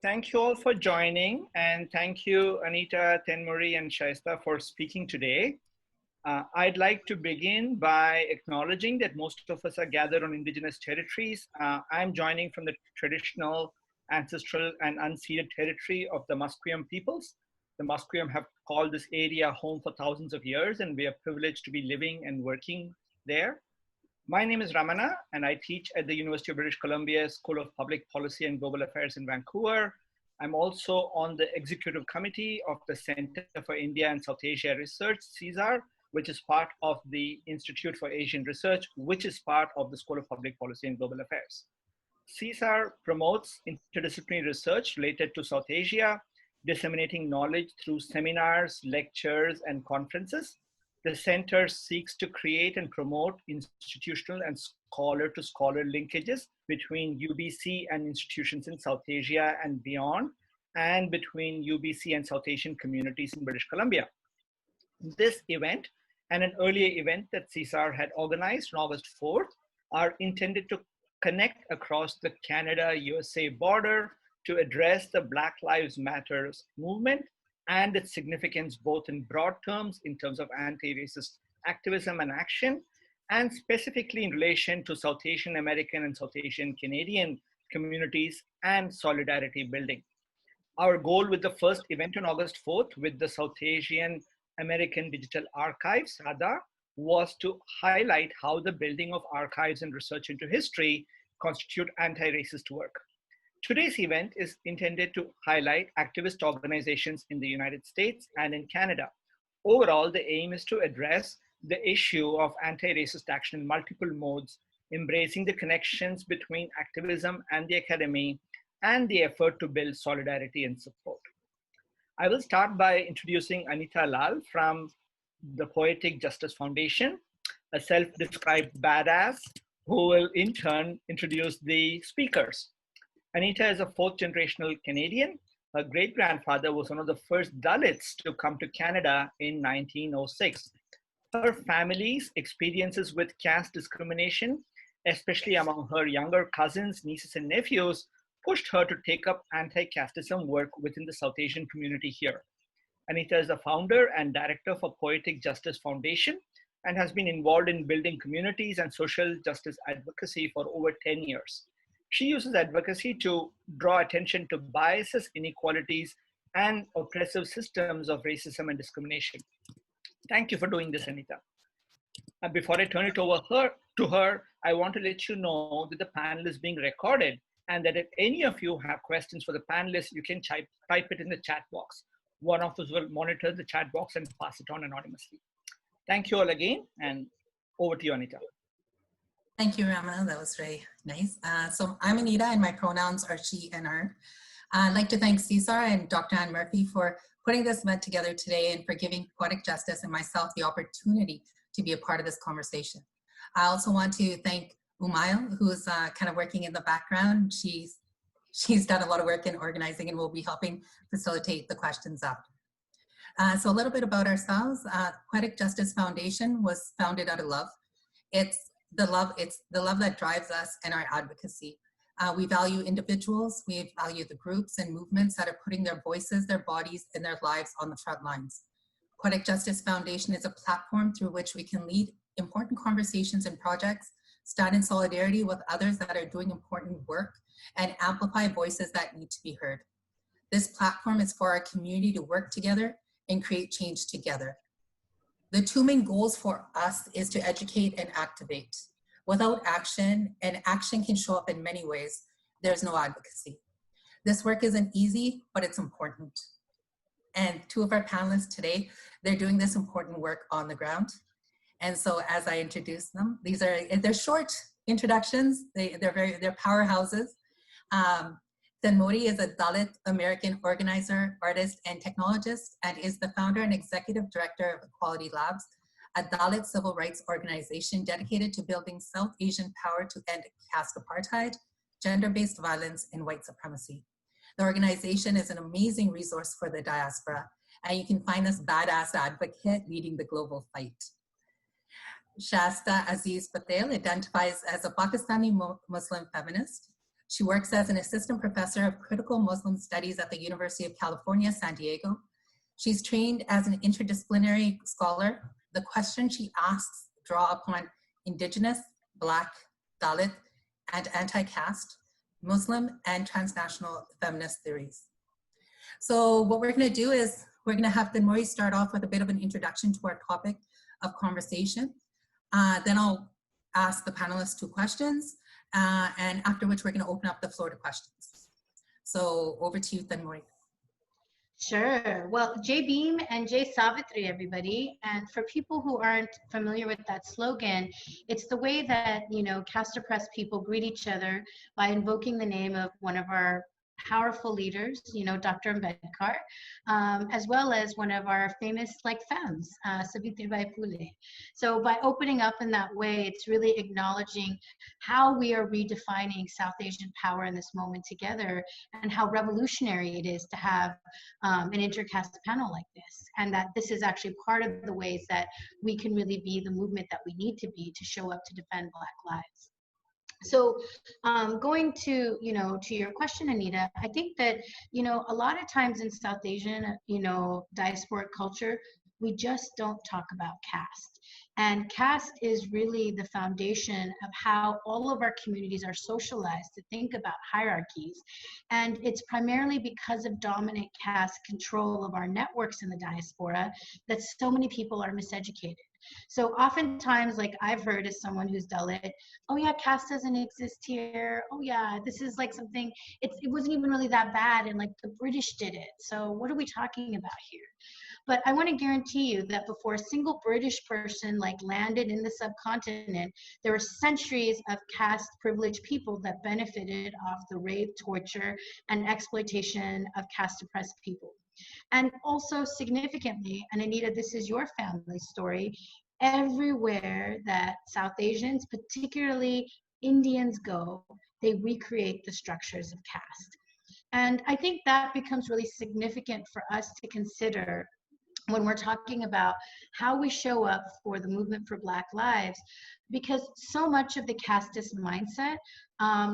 Thank you all for joining, and thank you, Anita, Thenmozhi, and Shaista for speaking today. I'd like to begin by acknowledging that most of us are gathered on indigenous territories. I'm joining from the traditional, ancestral, and unceded territory of the Musqueam peoples. The Musqueam have called this area home for thousands of years, and we are privileged to be living and working there. My name is Ramana, and I teach at the University of British Columbia School of Public Policy and Global Affairs in Vancouver. I'm also on the executive committee of the Center for India and South Asia Research, CISAR, which is part of the Institute for Asian Research, which is part of the School of Public Policy and Global Affairs. CISAR promotes interdisciplinary research related to South Asia, disseminating knowledge through seminars, lectures, and conferences. The center seeks to create and promote institutional and scholar-to-scholar linkages between UBC and institutions in South Asia and beyond, and between UBC and South Asian communities in British Columbia. This event and an earlier event that CISAR had organized on August 4th are intended to connect across the Canada-USA border to address the Black Lives Matter movement and its significance both in broad terms in terms of anti-racist activism and action, and specifically in relation to South Asian American and South Asian Canadian communities and solidarity building. Our goal with the first event on August 4th with the South Asian American Digital Archive, SADA, was to highlight how the building of archives and research into history constitute anti-racist work. Today's event is intended to highlight activist organizations in the United States and in Canada. Overall, the aim is to address the issue of anti-racist action in multiple modes, embracing the connections between activism and the academy, and the effort to build solidarity and support. I will start by introducing Anita Lal from the Poetic Justice Foundation, a self-described badass who will in turn introduce the speakers. Anita is a fourth generational Canadian. Her great-grandfather was one of the first Dalits to come to Canada in 1906. Her family's experiences with caste discrimination, especially among her younger cousins, nieces, and nephews, pushed her to take up anti-casteism work within the South Asian community here. Anita is the founder and director for Poetic Justice Foundation and has been involved in building communities and social justice advocacy for over 10 years. She uses advocacy to draw attention to biases, inequalities, and oppressive systems of racism and discrimination. Thank you for doing this, Anita. And before I turn it over to her, I want to let you know that the panel is being recorded and that if any of you have questions for the panelists, you can type it in the chat box. One of us will monitor the chat box and pass it on anonymously. Thank you all again, and over to you, Anita. Thank you, Ramana. That was very nice. So I'm Anita, and my pronouns are she and her. I'd like to thank CISAR and Dr. Ann Murphy for putting this event together today and for giving Poetic Justice and myself the opportunity to be a part of this conversation. I also want to thank Umail, who's kind of working in the background. She's done a lot of work in organizing and will be helping facilitate the questions out. So a little bit about ourselves. Poetic Justice Foundation was founded out of love. It's the love that drives us and our advocacy. We value individuals, we value the groups and movements that are putting their voices, their bodies, and their lives on the front lines. Poetic Justice Foundation is a platform through which we can lead important conversations and projects, stand in solidarity with others that are doing important work, and amplify voices that need to be heard. This platform is for our community to work together and create change together. The two main goals for us is to educate and activate. Without action, and action can show up in many ways, there's no advocacy. This work isn't easy, but it's important. And two of our panelists today, they're doing this important work on the ground. And so as I introduce them, they're short introductions. They're powerhouses. Thenmozhi is a Dalit American organizer, artist, and technologist, and is the founder and executive director of Equality Labs, a Dalit civil rights organization dedicated to building South Asian power to end caste apartheid, gender-based violence, and white supremacy. The organization is an amazing resource for the diaspora, and you can find this badass advocate leading the global fight. Shaista Aziz Patel identifies as a Pakistani Muslim feminist. She works as an assistant professor of critical Muslim studies at the University of California, San Diego. She's trained as an interdisciplinary scholar. The questions she asks draw upon Indigenous, Black, Dalit, and anti-caste, Muslim, and transnational feminist theories. So what we're going to do is we're going to have Thenmozhi start off with a bit of an introduction to our topic of conversation. Then I'll ask the panelists 2 questions, and after which we're going to open up the floor to questions. So over to you, Thenmozhi. Sure. Well, Jai Bhim and Jai Savitri, everybody. And for people who aren't familiar with that slogan, it's the way that, caste oppressed people greet each other by invoking the name of one of our powerful leaders, Dr. Ambedkar, as well as one of our famous femmes, Savitribai Phule. So by opening up in that way, it's really acknowledging how we are redefining South Asian power in this moment together, and how revolutionary it is to have an intercaste panel like this, and that this is actually part of the ways that we can really be the movement that we need to be to show up to defend Black lives. So going to, to your question, Anita, I think that, a lot of times in South Asian, diasporic culture, we just don't talk about caste. And caste is really the foundation of how all of our communities are socialized to think about hierarchies. And it's primarily because of dominant caste control of our networks in the diaspora that so many people are miseducated. So oftentimes, I've heard as someone who's Dalit, oh yeah, caste doesn't exist here. Oh yeah, this is something, it wasn't even really that bad, and the British did it. So what are we talking about here? But I want to guarantee you that before a single British person landed in the subcontinent, there were centuries of caste privileged people that benefited off the rape, torture, and exploitation of caste oppressed people. And also significantly, and Anita, this is your family story, everywhere that South Asians, particularly Indians, go, they recreate the structures of caste. And I think that becomes really significant for us to consider when we're talking about how we show up for the movement for Black lives, because so much of the casteist mindset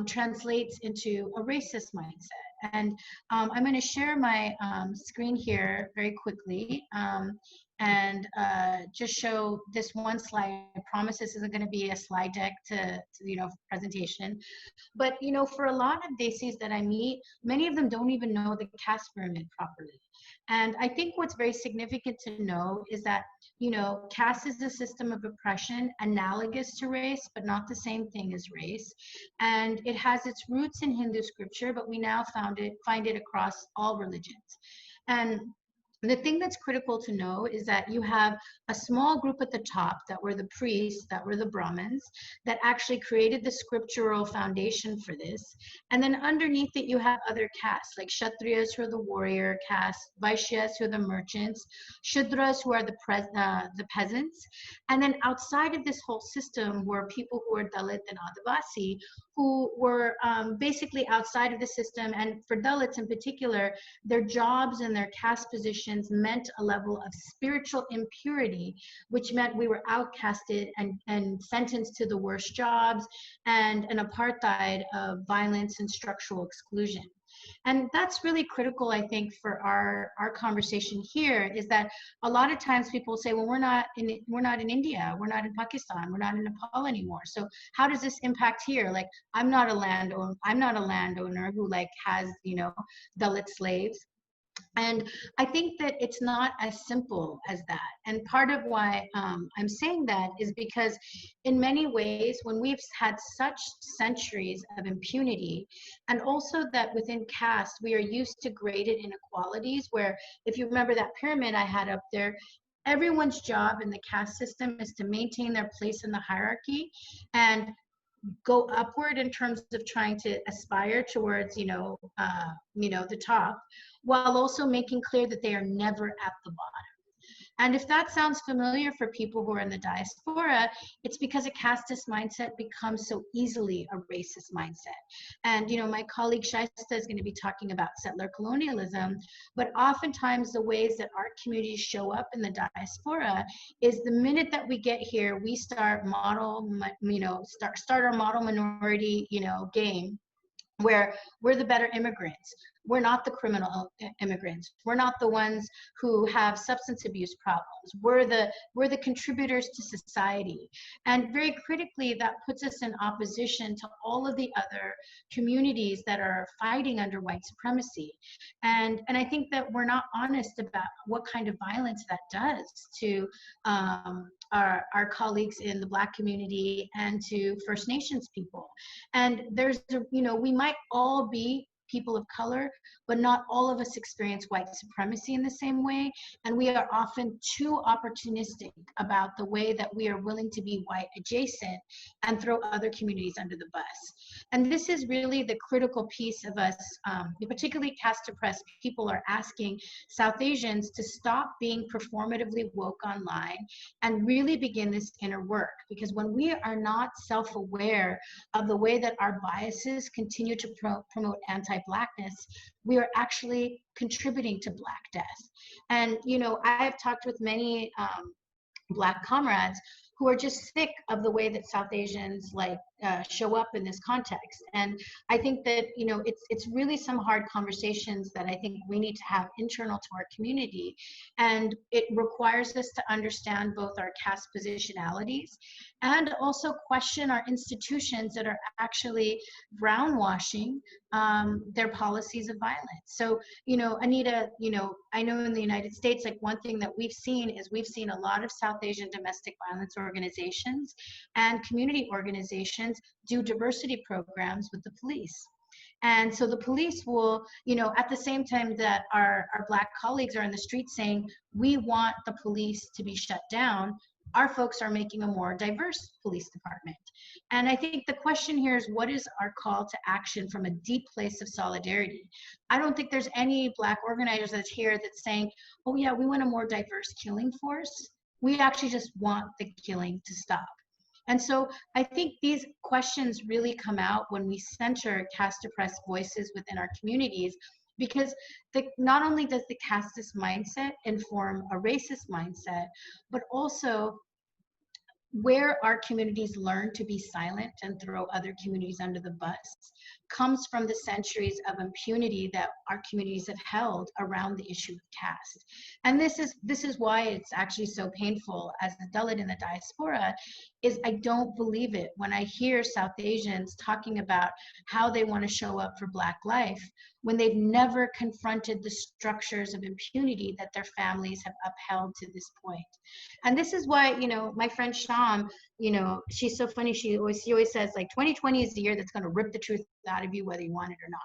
translates into a racist mindset. And I'm going to share my screen here very quickly and just show this one slide. I promise this isn't going to be a slide deck to presentation. But, for a lot of Desis that I meet, many of them don't even know the caste pyramid properly. And I think what's very significant to know is that, caste is a system of oppression analogous to race, but not the same thing as race. And it has its roots in Hindu scripture, but we now find it across all religions. And the thing that's critical to know is that you have a small group at the top that were the priests, that were the Brahmins, that actually created the scriptural foundation for this. And then underneath it, you have other castes, like Kshatriyas, who are the warrior caste, Vaishyas, who are the merchants, Shudras, who are the peasants. And then outside of this whole system were people who are Dalit and Adivasi, who were basically outside of the system. And for Dalits in particular, their jobs and their caste positions meant a level of spiritual impurity, which meant we were outcasted and sentenced to the worst jobs, and an apartheid of violence and structural exclusion. And that's really critical, I think, for our conversation here, is that a lot of times people say, well, we're not in India, we're not in Pakistan, we're not in Nepal anymore. So how does this impact here? I'm not a landowner who has, Dalit slaves. And I think that it's not as simple as that. And part of why I'm saying that is because in many ways, when we've had such centuries of impunity, and also that within caste, we are used to graded inequalities, where if you remember that pyramid I had up there, everyone's job in the caste system is to maintain their place in the hierarchy and go upward in terms of trying to aspire towards, the top, while also making clear that they are never at the bottom. And if that sounds familiar for people who are in the diaspora, it's because a casteist mindset becomes so easily a racist mindset. And, my colleague Shaista is going to be talking about settler colonialism, but oftentimes the ways that our communities show up in the diaspora is the minute that we get here, we start our model minority, game. where we're the better immigrants. We're not the criminal immigrants. We're not the ones who have substance abuse problems. We're the contributors to society. And very critically, that puts us in opposition to all of the other communities that are fighting under white supremacy. And I think that we're not honest about what kind of violence that does to our colleagues in the Black community and to First Nations people. And there's, we might all be people of color, but not all of us experience white supremacy in the same way. And we are often too opportunistic about the way that we are willing to be white adjacent and throw other communities under the bus. And this is really the critical piece of us, particularly caste oppressed people are asking South Asians to stop being performatively woke online and really begin this inner work. Because when we are not self-aware of the way that our biases continue to promote anti-Blackness, we are actually contributing to Black death. And, I have talked with many Black comrades who are just sick of the way that South Asians show up in this context. And I think that, it's really some hard conversations that I think we need to have internal to our community. And it requires us to understand both our caste positionalities and also question our institutions that are actually brownwashing their policies of violence. So, Anita, I know in the United States, one thing that we've seen is we've seen a lot of South Asian domestic violence organizations and community organizations do diversity programs with the police. And so the police will, at the same time that our Black colleagues are in the street saying, we want the police to be shut down, our folks are making a more diverse police department. And I think the question here is, what is our call to action from a deep place of solidarity? I don't think there's any Black organizers that's here that's saying, oh yeah, we want a more diverse killing force. We actually just want the killing to stop. And so I think these questions really come out when we center caste oppressed voices within our communities, because not only does the casteist mindset inform a racist mindset, but also where our communities learn to be silent and throw other communities under the bus comes from the centuries of impunity that our communities have held around the issue of caste. And this is why it's actually so painful as a Dalit in the diaspora, is I don't believe it when I hear South Asians talking about how they want to show up for Black life when they've never confronted the structures of impunity that their families have upheld to this point. And this is why, my friend Sham, she's so funny. She always says 2020 is the year that's going to rip the truth out of you, whether you want it or not.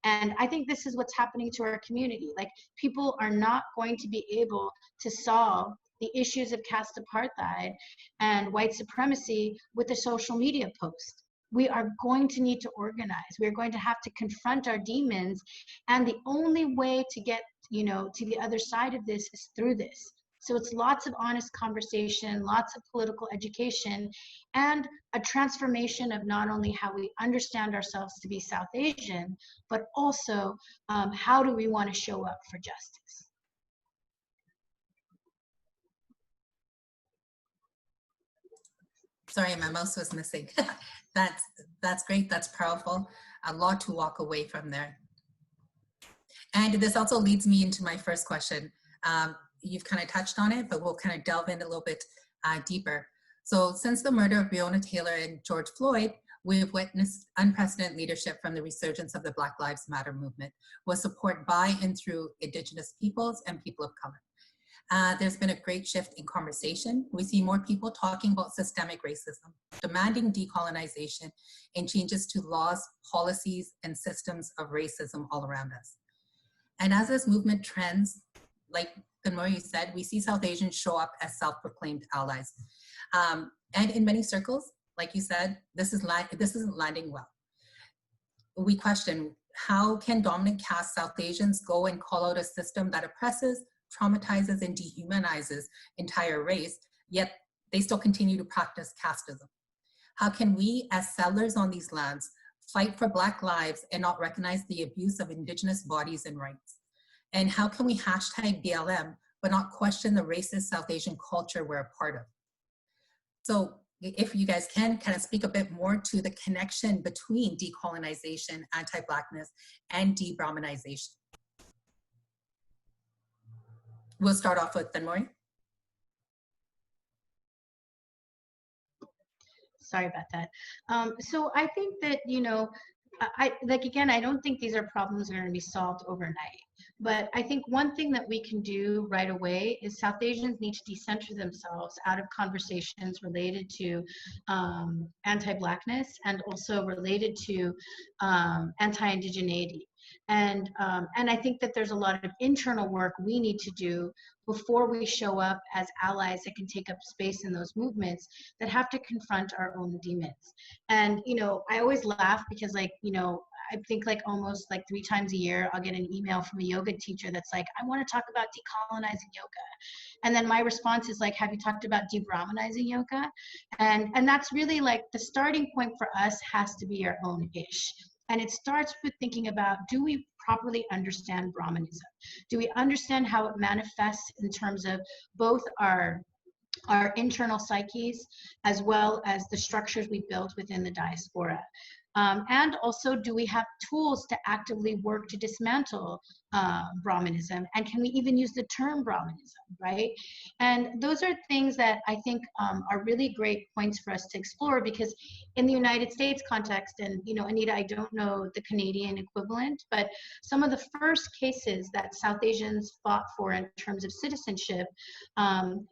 And I think this is what's happening to our community. People are not going to be able to solve the issues of caste apartheid and white supremacy with a social media post. We are going to need to organize. We're going to have to confront our demons. And the only way to get, to the other side of this is through this. So it's lots of honest conversation, lots of political education, and a transformation of not only how we understand ourselves to be South Asian, but also how do we want to show up for justice. Sorry, my mouse was missing. That's great, that's powerful. A lot to walk away from there. And this also leads me into my first question. You've kind of touched on it, but we'll kind of delve in a little bit deeper. So since the murder of Breonna Taylor and George Floyd, we've witnessed unprecedented leadership from the resurgence of the Black Lives Matter movement, with support by and through Indigenous peoples and people of color. There's been a great shift in conversation. We see more people talking about systemic racism, demanding decolonization, and changes to laws, policies, and systems of racism all around us. And as this movement trends, like Thenmozhi said, we see South Asians show up as self-proclaimed allies. And in many circles, like you said, this isn't landing well. We question, how can dominant caste South Asians go and call out a system that oppresses, traumatizes, and dehumanizes entire race, yet they still continue to practice casteism? How can we, as settlers on these lands, fight for Black lives and not recognize the abuse of Indigenous bodies and rights? And how can we hashtag BLM, but not question the racist South Asian culture we're a part of? So if you guys can kind of speak a bit more to the connection between decolonization, anti-Blackness, and de-Brahmanization. We'll start off with Thenmozhi. Sorry about that. So I think that, you know, again, I don't think these are problems that are going to be solved overnight. But I think one thing that we can do right away is South Asians need to decenter themselves out of conversations related to anti-Blackness and also related to anti-indigeneity. And I think that there's a lot of internal work we need to do before we show up as allies that can take up space in those movements that have to confront our own demons. And, you know, I always laugh because, like, you know, I think like almost like 3 times a year, I'll get an email from a yoga teacher that's like, I want to talk about decolonizing yoga. And then my response is like, have you talked about de-Brahmanizing yoga? And that's really like the starting point for us has to be our own ish. And it starts with thinking about, do we properly understand Brahmanism? Do we understand how it manifests in terms of both our internal psyches as well as the structures we built within the diaspora? And also, do we have tools to actively work to dismantle Brahmanism? And can we even use the term Brahmanism, right? And those are things that I think are really great points for us to explore, because in the United States context, and, you know, Anita, I don't know the Canadian equivalent, but some of the first cases that South Asians fought for in terms of citizenship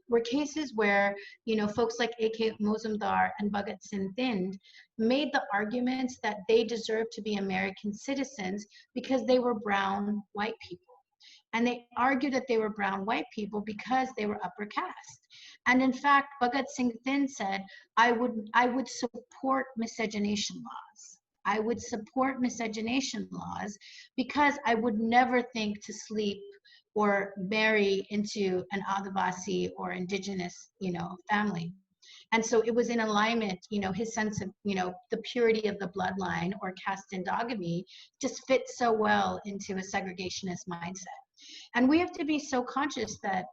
were cases where, you know, folks like A.K. Mozumdar and Bhagat Singh Thind made the arguments that they deserved to be American citizens because they were brown white people. And they argued that they were brown white people because they were upper caste. And in fact, Bhagat Singh Thind said, I would support miscegenation laws. I would support miscegenation laws because I would never think to sleep or marry into an Adivasi or indigenous, you know, family. And so it was in alignment, you know, his sense of, you know, the purity of the bloodline or caste endogamy just fits so well into a segregationist mindset. And we have to be so conscious that,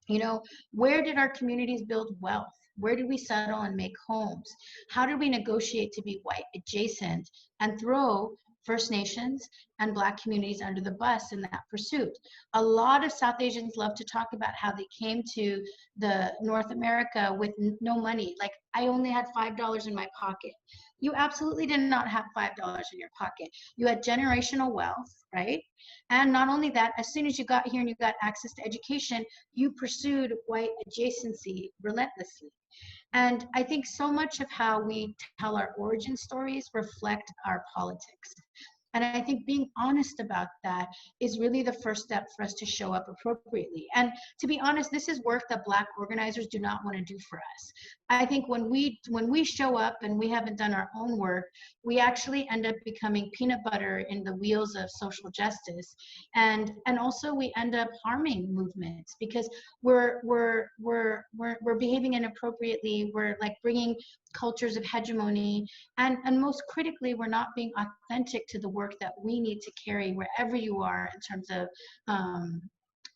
you know, where did our communities build wealth? Where did we settle and make homes? How did we negotiate to be white adjacent and throw First Nations and Black communities under the bus in that pursuit? A lot of South Asians love to talk about how they came to the North America with no money. Like, I only had $5 in my pocket. You absolutely did not have $5 in your pocket. You had generational wealth, right? And not only that, as soon as you got here and you got access to education, you pursued white adjacency relentlessly. And I think so much of how we tell our origin stories reflect our politics. And I think being honest about that is really the first step for us to show up appropriately. And to be honest, this is work that Black organizers do not want to do for us. I think when we show up and we haven't done our own work, we actually end up becoming peanut butter in the wheels of social justice. And also we end up harming movements because we're behaving inappropriately. We're like bringing cultures of hegemony, and most critically, we're not being authentic to the work that we need to carry wherever you are in terms of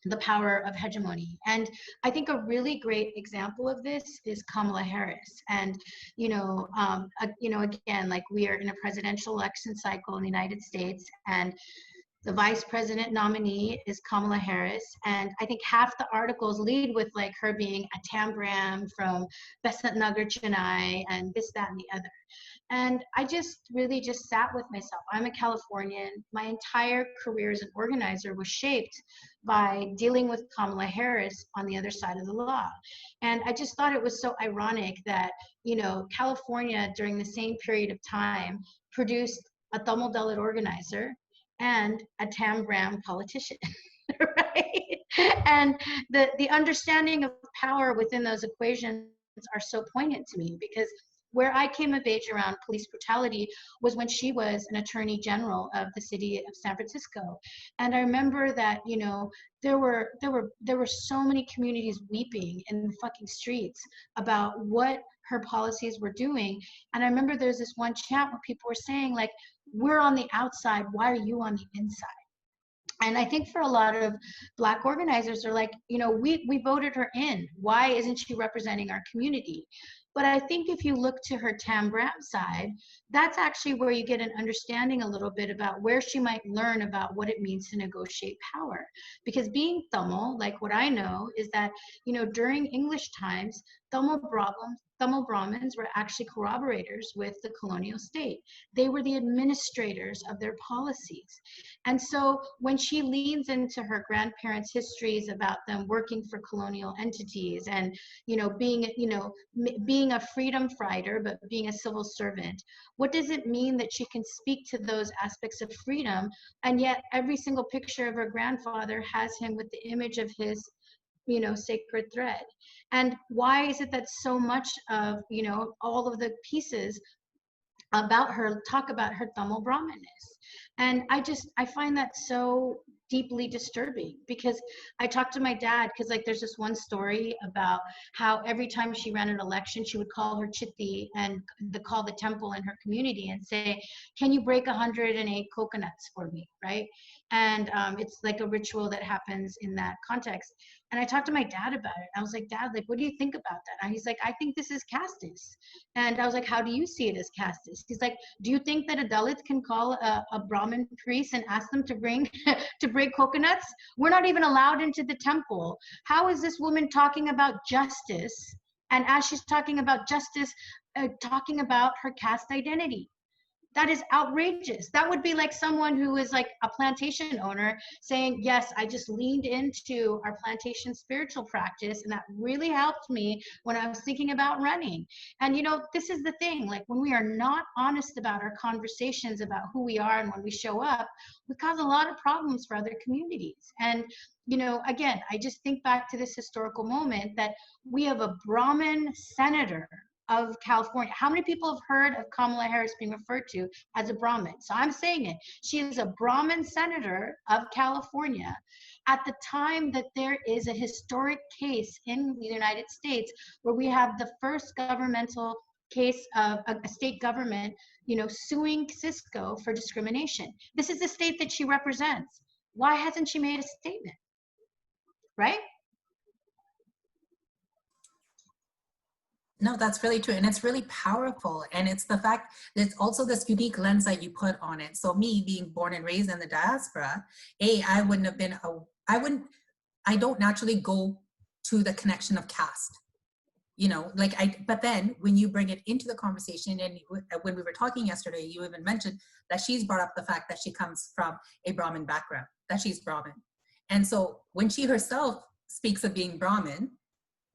the power of hegemony. And I think a really great example of this is Kamala Harris. And, you know, again, like, we are in a presidential election cycle in the United States, and the vice president nominee is Kamala Harris. And I think half the articles lead with like her being a Tambram from Besant Nagar, Chennai, and this, that, and the other. And I just really just sat with myself. I'm a Californian. My entire career as an organizer was shaped by dealing with Kamala Harris on the other side of the law. And I just thought it was so ironic that, you know, California during the same period of time produced a Tamil Dalit organizer and a Tambram politician, right? And the understanding of power within those equations are so poignant to me, because where I came of age around police brutality was when she was an attorney general of the city of San Francisco. And I remember that, you know, there were so many communities weeping in the fucking streets about what her policies were doing. And I remember there's this one chant where people were saying, like, we're on the outside, why are you on the inside? And I think for a lot of Black organizers, they're like, you know, we voted her in. Why isn't she representing our community? But I think if you look to her Tambram side, that's actually where you get an understanding a little bit about where she might learn about what it means to negotiate power. Because being Tamil, like what I know is that, you know, during English times, Tamil Brahmins were actually corroborators with the colonial state. They were the administrators of their policies. And so when she leans into her grandparents' histories about them working for colonial entities and, you know, being a freedom fighter, but being a civil servant, what does it mean that she can speak to those aspects of freedom? And yet every single picture of her grandfather has him with the image of his, you know, sacred thread. And why is it that so much of, you know, all of the pieces about her talk about her Tamil Brahminness? And I find that so deeply disturbing, because I talked to my dad, because like there's this one story about how every time she ran an election, she would call her chitti and call the temple in her community and say, can you break 108 coconuts for me, right? And it's like a ritual that happens in that context. And I talked to my dad about it. I was like, Dad, like, what do you think about that? And he's like, I think this is Casteist. And I was like, how do you see it as Casteist? He's like, do you think that a Dalit can call a Brahmin priest and ask them to bring to break coconuts? We're not even allowed into the temple. How is this woman talking about justice? And as she's talking about justice, talking about her caste identity. That is outrageous. That would be like someone who is like a plantation owner saying, yes, I just leaned into our plantation spiritual practice and that really helped me when I was thinking about running. And you know, this is the thing, like when we are not honest about our conversations about who we are and when we show up, we cause a lot of problems for other communities. And you know, again, I just think back to this historical moment that we have a Brahmin senator of California. How many people have heard of Kamala Harris being referred to as a Brahmin? So I'm saying it. She is a Brahmin senator of California at the time that there is a historic case in the United States where we have the first governmental case of a state government, you know, suing Cisco for discrimination. This is the state that she represents. Why hasn't she made a statement? Right? No, that's really true. And it's really powerful. And it's the fact that it's also this unique lens that you put on it. So me being born and raised in the diaspora, I wouldn't have been, I don't naturally go to the connection of caste, you know, like but then when you bring it into the conversation, and when we were talking yesterday, you even mentioned that she's brought up the fact that she comes from a Brahmin background, that she's Brahmin. And so when she herself speaks of being Brahmin,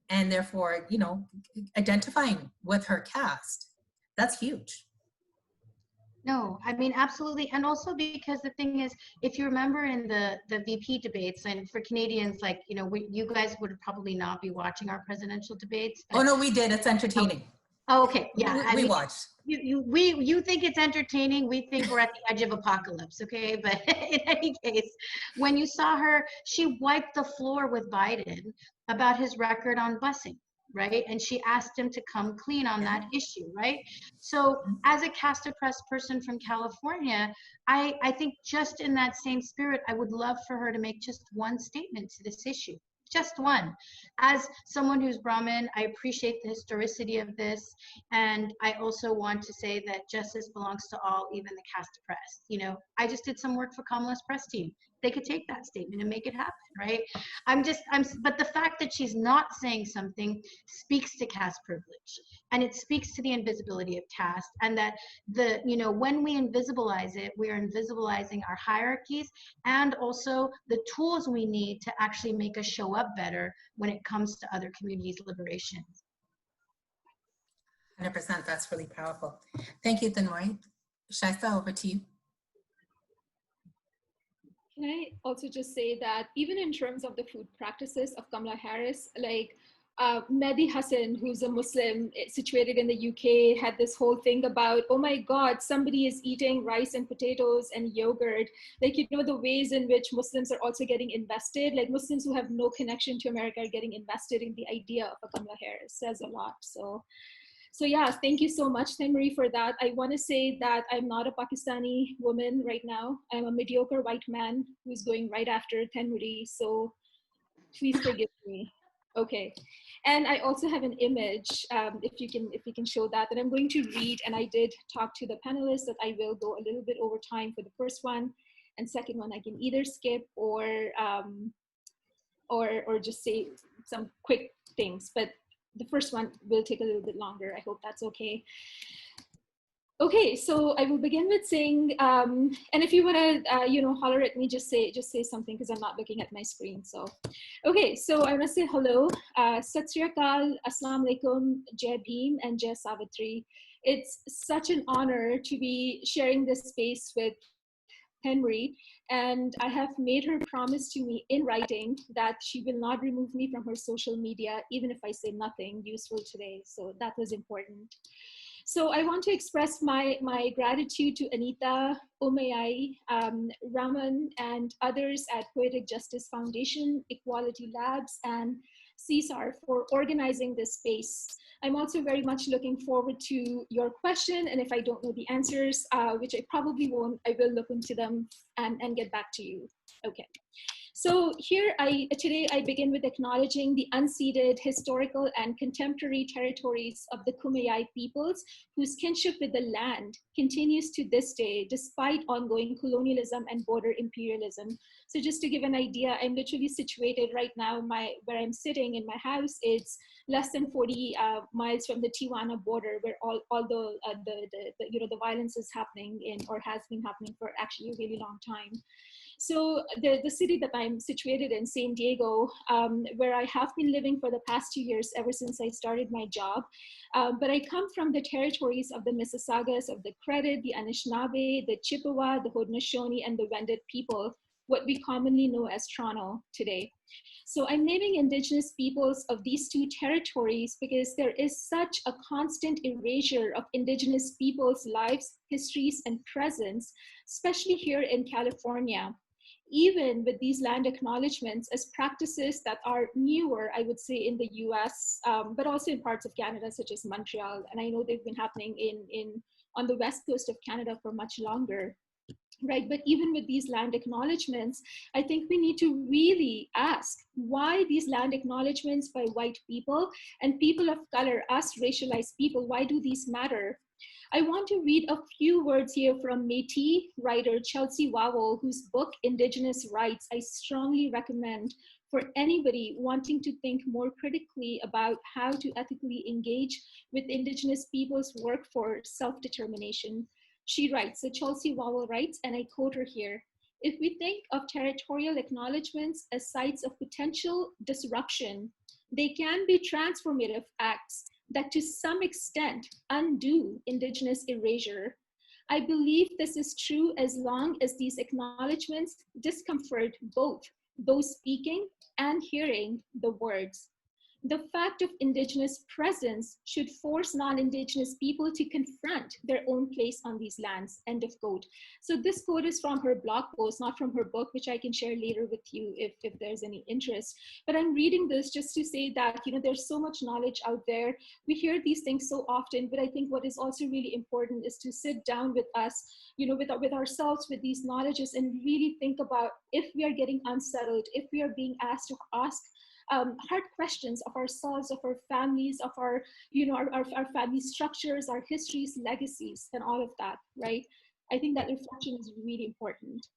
and therefore, you know, identifying with her caste, that's huge. No, I mean, absolutely. And also because the thing is, if you remember in the VP debates, and for Canadians, like, you know, you guys would probably not be watching our presidential debates. Oh, no, we did. It's entertaining. Oh, okay. Yeah. We watched. You think it's entertaining. We think we're at the edge of apocalypse. Okay. But in any case, when you saw her, she wiped the floor with Biden about his record on busing, right? And she asked him to come clean on that issue, right? So as a caste oppressed person from California, I think just in that same spirit, I would love for her to make just one statement to this issue. Just one. As someone who's Brahmin, I appreciate the historicity of this. And I also want to say that justice belongs to all, even the caste oppressed. You know, I just did some work for Kamala's press team. They could take that statement and make it happen, right? But the fact that she's not saying something speaks to caste privilege, and it speaks to the invisibility of caste, and that when we invisibilize it, we are invisibilizing our hierarchies and also the tools we need to actually make us show up better when it comes to other communities' liberation. 100%, that's really powerful. Thank you, Thenmozhi. Shaista, over to you. Can I also just say that even in terms of the food practices of Kamala Harris, like Mehdi Hassan, who's a Muslim situated in the UK, had this whole thing about, oh my God, somebody is eating rice and potatoes and yogurt. Like, you know, the ways in which Muslims are also getting invested, like Muslims who have no connection to America are getting invested in the idea of a Kamala Harris, says a lot. So yeah, thank you so much, Thenmozhi, for that. I want to say that I'm not a Pakistani woman right now. I'm a mediocre white man who's going right after Thenmozhi, so please forgive me. Okay. And I also have an image, if you can show that, that I'm going to read. And I did talk to the panelists that I will go a little bit over time for the first one, and second one I can either skip or just say some quick things. But the first one will take a little bit longer. I hope that's okay. Okay, so I will begin with saying, and if you want to, holler at me, just say something, because I'm not looking at my screen. So, okay, so I want to say hello, Sat Sri Akal, Assalamu Alaikum, Jai Bhim, and Jai Savitri. It's such an honor to be sharing this space with Thenmozhi, and I have made her promise to me in writing that she will not remove me from her social media, even if I say nothing useful today. So that was important. So I want to express my gratitude to Anita, Umayai, Raman, and others at Poetic Justice Foundation, Equality Labs, and CISAR for organizing this space. I'm also very much looking forward to your question, and if I don't know the answers, which I probably won't, I will look into them and get back to you. Okay. So here today I begin with acknowledging the unceded historical and contemporary territories of the Kumeyaay peoples, whose kinship with the land continues to this day, despite ongoing colonialism and border imperialism. So just to give an idea, I'm literally situated right now, where I'm sitting in my house, it's less than 40 miles from the Tijuana border, where all the violence is happening or has been happening for actually a really long time. So the city that I'm situated in, San Diego, where I have been living for the past 2 years, ever since I started my job. But I come from the territories of the Mississaugas, of the Credit, the Anishinaabe, the Chippewa, the Haudenosaunee, and the Wendat people, what we commonly know as Toronto today. So I'm naming Indigenous peoples of these two territories because there is such a constant erasure of Indigenous peoples' lives, histories, and presence, especially here in California. Even with these land acknowledgements as practices that are newer, I would say, in the US, but also in parts of Canada, such as Montreal. And I know they've been happening on the west coast of Canada for much longer. Right, but even with these land acknowledgements, I think we need to really ask why these land acknowledgements by white people and people of color, us racialized people, why do these matter? I want to read a few words here from Métis writer Chelsea Wawel, whose book, Indigenous Rights, I strongly recommend for anybody wanting to think more critically about how to ethically engage with Indigenous people's work for self-determination. She writes, so Chelsea Wawel writes, and I quote her here, "If we think of territorial acknowledgements as sites of potential disruption, they can be transformative acts that to some extent undo Indigenous erasure. I believe this is true as long as these acknowledgements discomfort both those speaking and hearing the words. The fact of Indigenous presence should force non-Indigenous people to confront their own place on these lands," end of quote. So this quote is from her blog post, not from her book, which I can share later with you if there's any interest. But I'm reading this just to say that, there's so much knowledge out there. We hear these things so often, but I think what is also really important is to sit down with us, with ourselves, with these knowledges, and really think about if we are getting unsettled, if we are being asked to ask hard questions of ourselves, of our families, of our family structures, our histories, legacies, and all of that, right? I think that reflection is really important.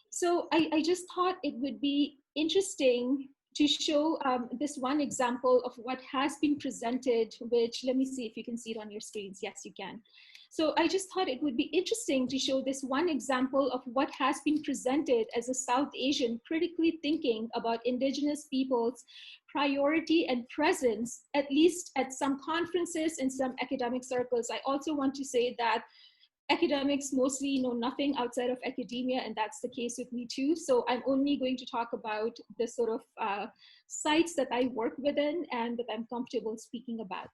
So I just thought it would be interesting to show this one example of what has been presented, which, let me see if you can see it on your screens. Yes, you can. So I just thought it would be interesting to show this one example of what has been presented as a South Asian critically thinking about Indigenous peoples' priority and presence, at least at some conferences and some academic circles. I also want to say that academics mostly know nothing outside of academia, and that's the case with me too. So I'm only going to talk about the sort of sites that I work within and that I'm comfortable speaking about.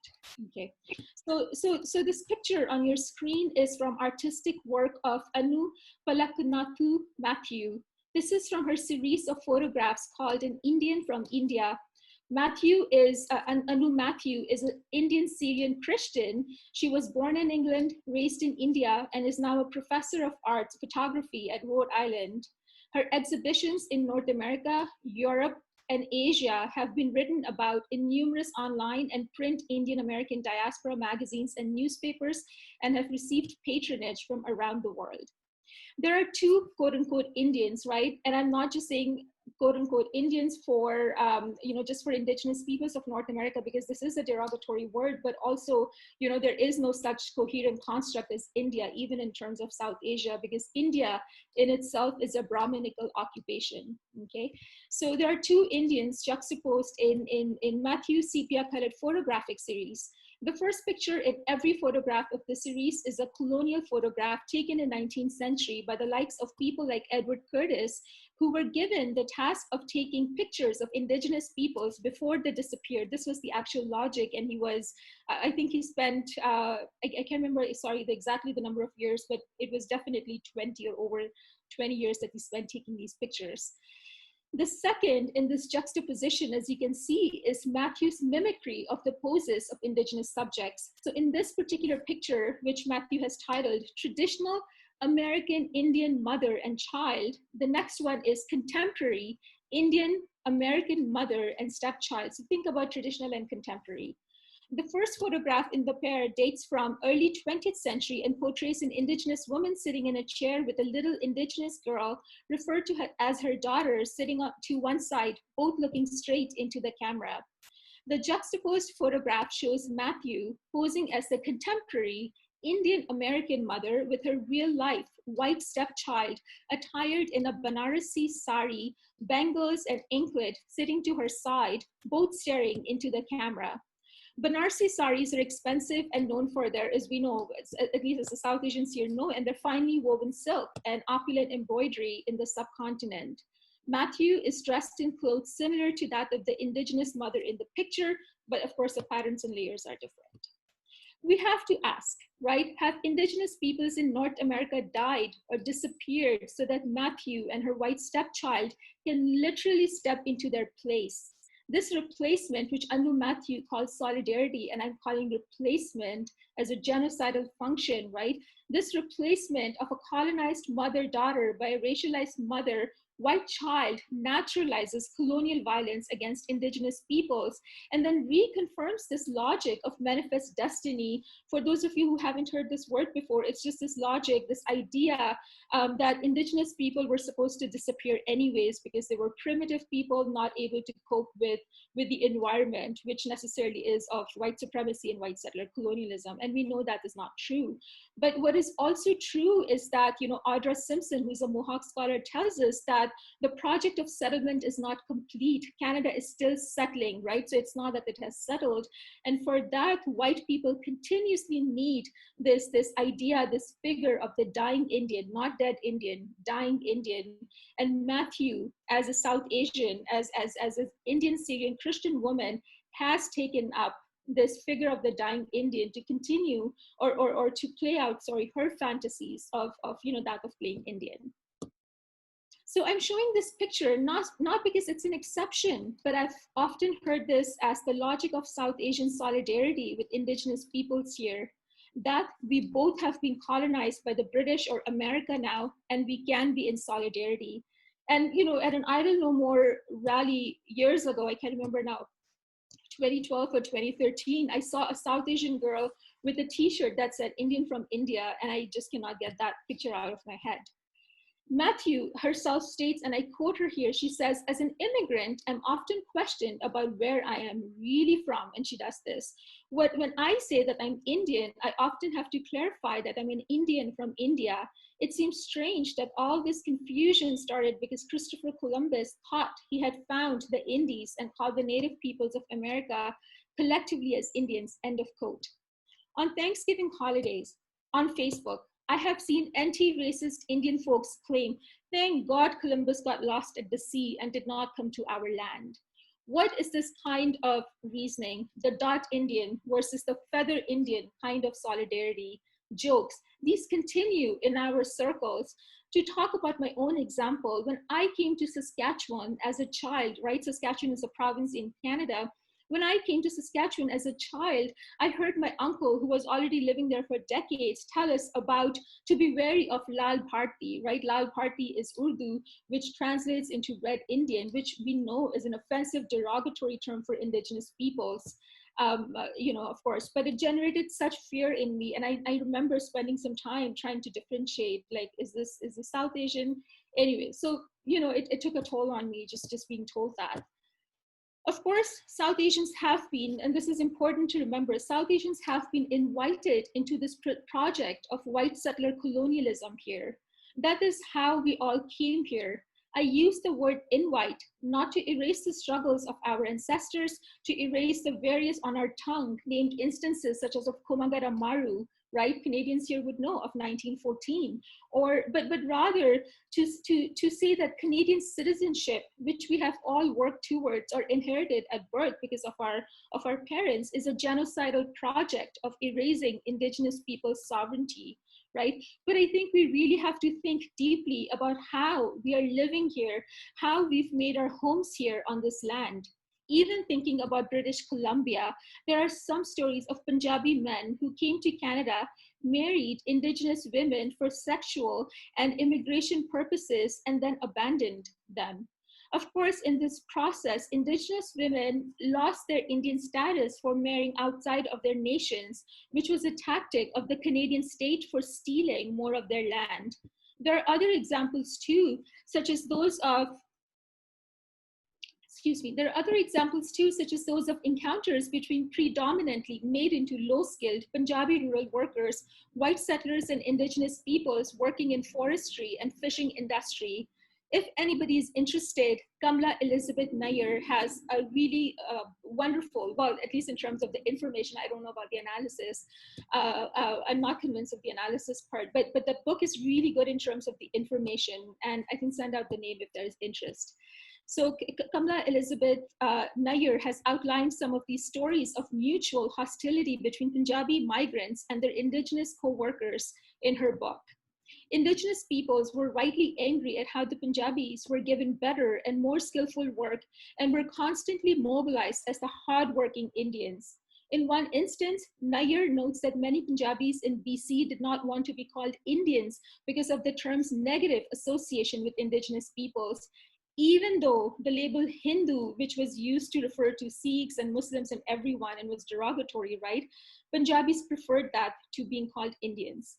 Okay, so this picture on your screen is from artistic work of Anu Palakunathu Matthew. This is from her series of photographs called An Indian from India. Anu Matthew is an Indian Syrian Christian. She was born in England, raised in India, and is now a professor of arts photography at Rhode Island. Her exhibitions in North America, Europe, and Asia have been written about in numerous online and print Indian American diaspora magazines and newspapers, and have received patronage from around the world. There are two quote unquote Indians, right? And I'm not just saying quote unquote Indians for, just for indigenous peoples of North America, because this is a derogatory word, but also, there is no such coherent construct as India, even in terms of South Asia, because India in itself is a Brahminical occupation, okay? So there are two Indians juxtaposed in Matthew sepia-colored photographic series. The first picture in every photograph of the series is a colonial photograph taken in 19th century by the likes of people like Edward Curtis, who were given the task of taking pictures of indigenous peoples before they disappeared. This was the actual logic, and he was, I think he spent, I can't remember, sorry, exactly the number of years, but it was definitely 20 or over 20 years that he spent taking these pictures. The second in this juxtaposition, as you can see, is Matthew's mimicry of the poses of indigenous subjects. So in this particular picture, which Matthew has titled Traditional American Indian Mother and Child, the next one is Contemporary Indian American Mother and Stepchild. So think about traditional and contemporary. The first photograph in the pair dates from early 20th century and portrays an indigenous woman sitting in a chair with a little indigenous girl referred to as her daughter sitting up to one side, both looking straight into the camera. The juxtaposed photograph shows Matthew posing as the contemporary Indian American mother with her real life white stepchild attired in a Banarasi sari, bangles and anklet sitting to her side, both staring into the camera. Banarsi saris are expensive and known for their, as we know, at least as the South Asians here know, and their finely woven silk and opulent embroidery in the subcontinent. Matthew is dressed in clothes similar to that of the indigenous mother in the picture, but of course the patterns and layers are different. We have to ask, right, have indigenous peoples in North America died or disappeared so that Matthew and her white stepchild can literally step into their place? This replacement, which Anu Matthew calls solidarity, and I'm calling replacement as a genocidal function, right? This replacement of a colonized mother-daughter by a racialized mother, white child naturalizes colonial violence against indigenous peoples and then reconfirms this logic of manifest destiny. For those of you who haven't heard this word before, it's just this logic, this idea that indigenous people were supposed to disappear anyways because they were primitive people not able to cope with the environment, which necessarily is of white supremacy and white settler colonialism. And we know that is not true. But what is also true is that, Audra Simpson, who's a Mohawk scholar, tells us that the project of settlement is not complete. Canada is still settling, right? So it's not that it has settled. And for that, white people continuously need this idea, this figure of the dying Indian, not dead Indian, dying Indian. And Matthew, as a South Asian, as an Indian Syrian Christian woman, has taken up this figure of the dying Indian to continue or to play out, her fantasies of that of playing Indian. So I'm showing this picture not because it's an exception, but I've often heard this as the logic of South Asian solidarity with indigenous peoples here, that we both have been colonized by the British or America now, and we can be in solidarity. And at an Idle No More rally years ago, I can't remember now, 2012 or 2013, I saw a South Asian girl with a t-shirt that said Indian from India, and I just cannot get that picture out of my head. Matthew herself states, and I quote her here, she says, as an immigrant, I'm often questioned about where I am really from, and she does this. When I say that I'm Indian, I often have to clarify that I'm an Indian from India. It seems strange that all this confusion started because Christopher Columbus thought he had found the Indies and called the native peoples of America collectively as Indians, end of quote. On Thanksgiving holidays, on Facebook, I have seen anti-racist Indian folks claim, thank God Columbus got lost at the sea and did not come to our land. What is this kind of reasoning, the dot Indian versus the feather Indian kind of solidarity, jokes? These continue in our circles. To talk about my own example, when I came to Saskatchewan as a child, right? Saskatchewan is a province in Canada. When I came to Saskatchewan as a child, I heard my uncle, who was already living there for decades, tell us about to be wary of Lal Bharti, right? Lal Bharti is Urdu, which translates into Red Indian, which we know is an offensive, derogatory term for indigenous peoples. Of course, but it generated such fear in me. And I remember spending some time trying to differentiate, like, is this South Asian? Anyway, so, it took a toll on me just being told that. Of course, South Asians have been, and this is important to remember, South Asians have been invited into this project of white settler colonialism here. That is how we all came here. I use the word invite not to erase the struggles of our ancestors, to erase the various on our tongue named instances such as of Komagara Maru, right? Canadians here would know of 1914, but rather to say that Canadian citizenship, which we have all worked towards or inherited at birth because of our parents, is a genocidal project of erasing Indigenous people's sovereignty. Right? But I think we really have to think deeply about how we are living here, how we've made our homes here on this land. Even thinking about British Columbia, there are some stories of Punjabi men who came to Canada, married Indigenous women for sexual and immigration purposes, and then abandoned them. Of course, in this process, Indigenous women lost their Indian status for marrying outside of their nations, which was a tactic of the Canadian state for stealing more of their land. There are other examples too, such as those of encounters between predominantly made into low-skilled Punjabi rural workers, white settlers and Indigenous peoples working in forestry and fishing industry. If anybody is interested, Kamala Elizabeth Nair has a really wonderful, well, at least in terms of the information, I don't know about the analysis. I'm not convinced of the analysis part, but the book is really good in terms of the information, and I can send out the name if there's interest. So Kamala Elizabeth Nair has outlined some of these stories of mutual hostility between Punjabi migrants and their Indigenous co-workers in her book. Indigenous peoples were rightly angry at how the Punjabis were given better and more skillful work and were constantly mobilized as the hardworking Indians. In one instance, Nair notes that many Punjabis in BC did not want to be called Indians because of the term's negative association with Indigenous peoples, even though the label Hindu, which was used to refer to Sikhs and Muslims and everyone and was derogatory, right? Punjabis preferred that to being called Indians.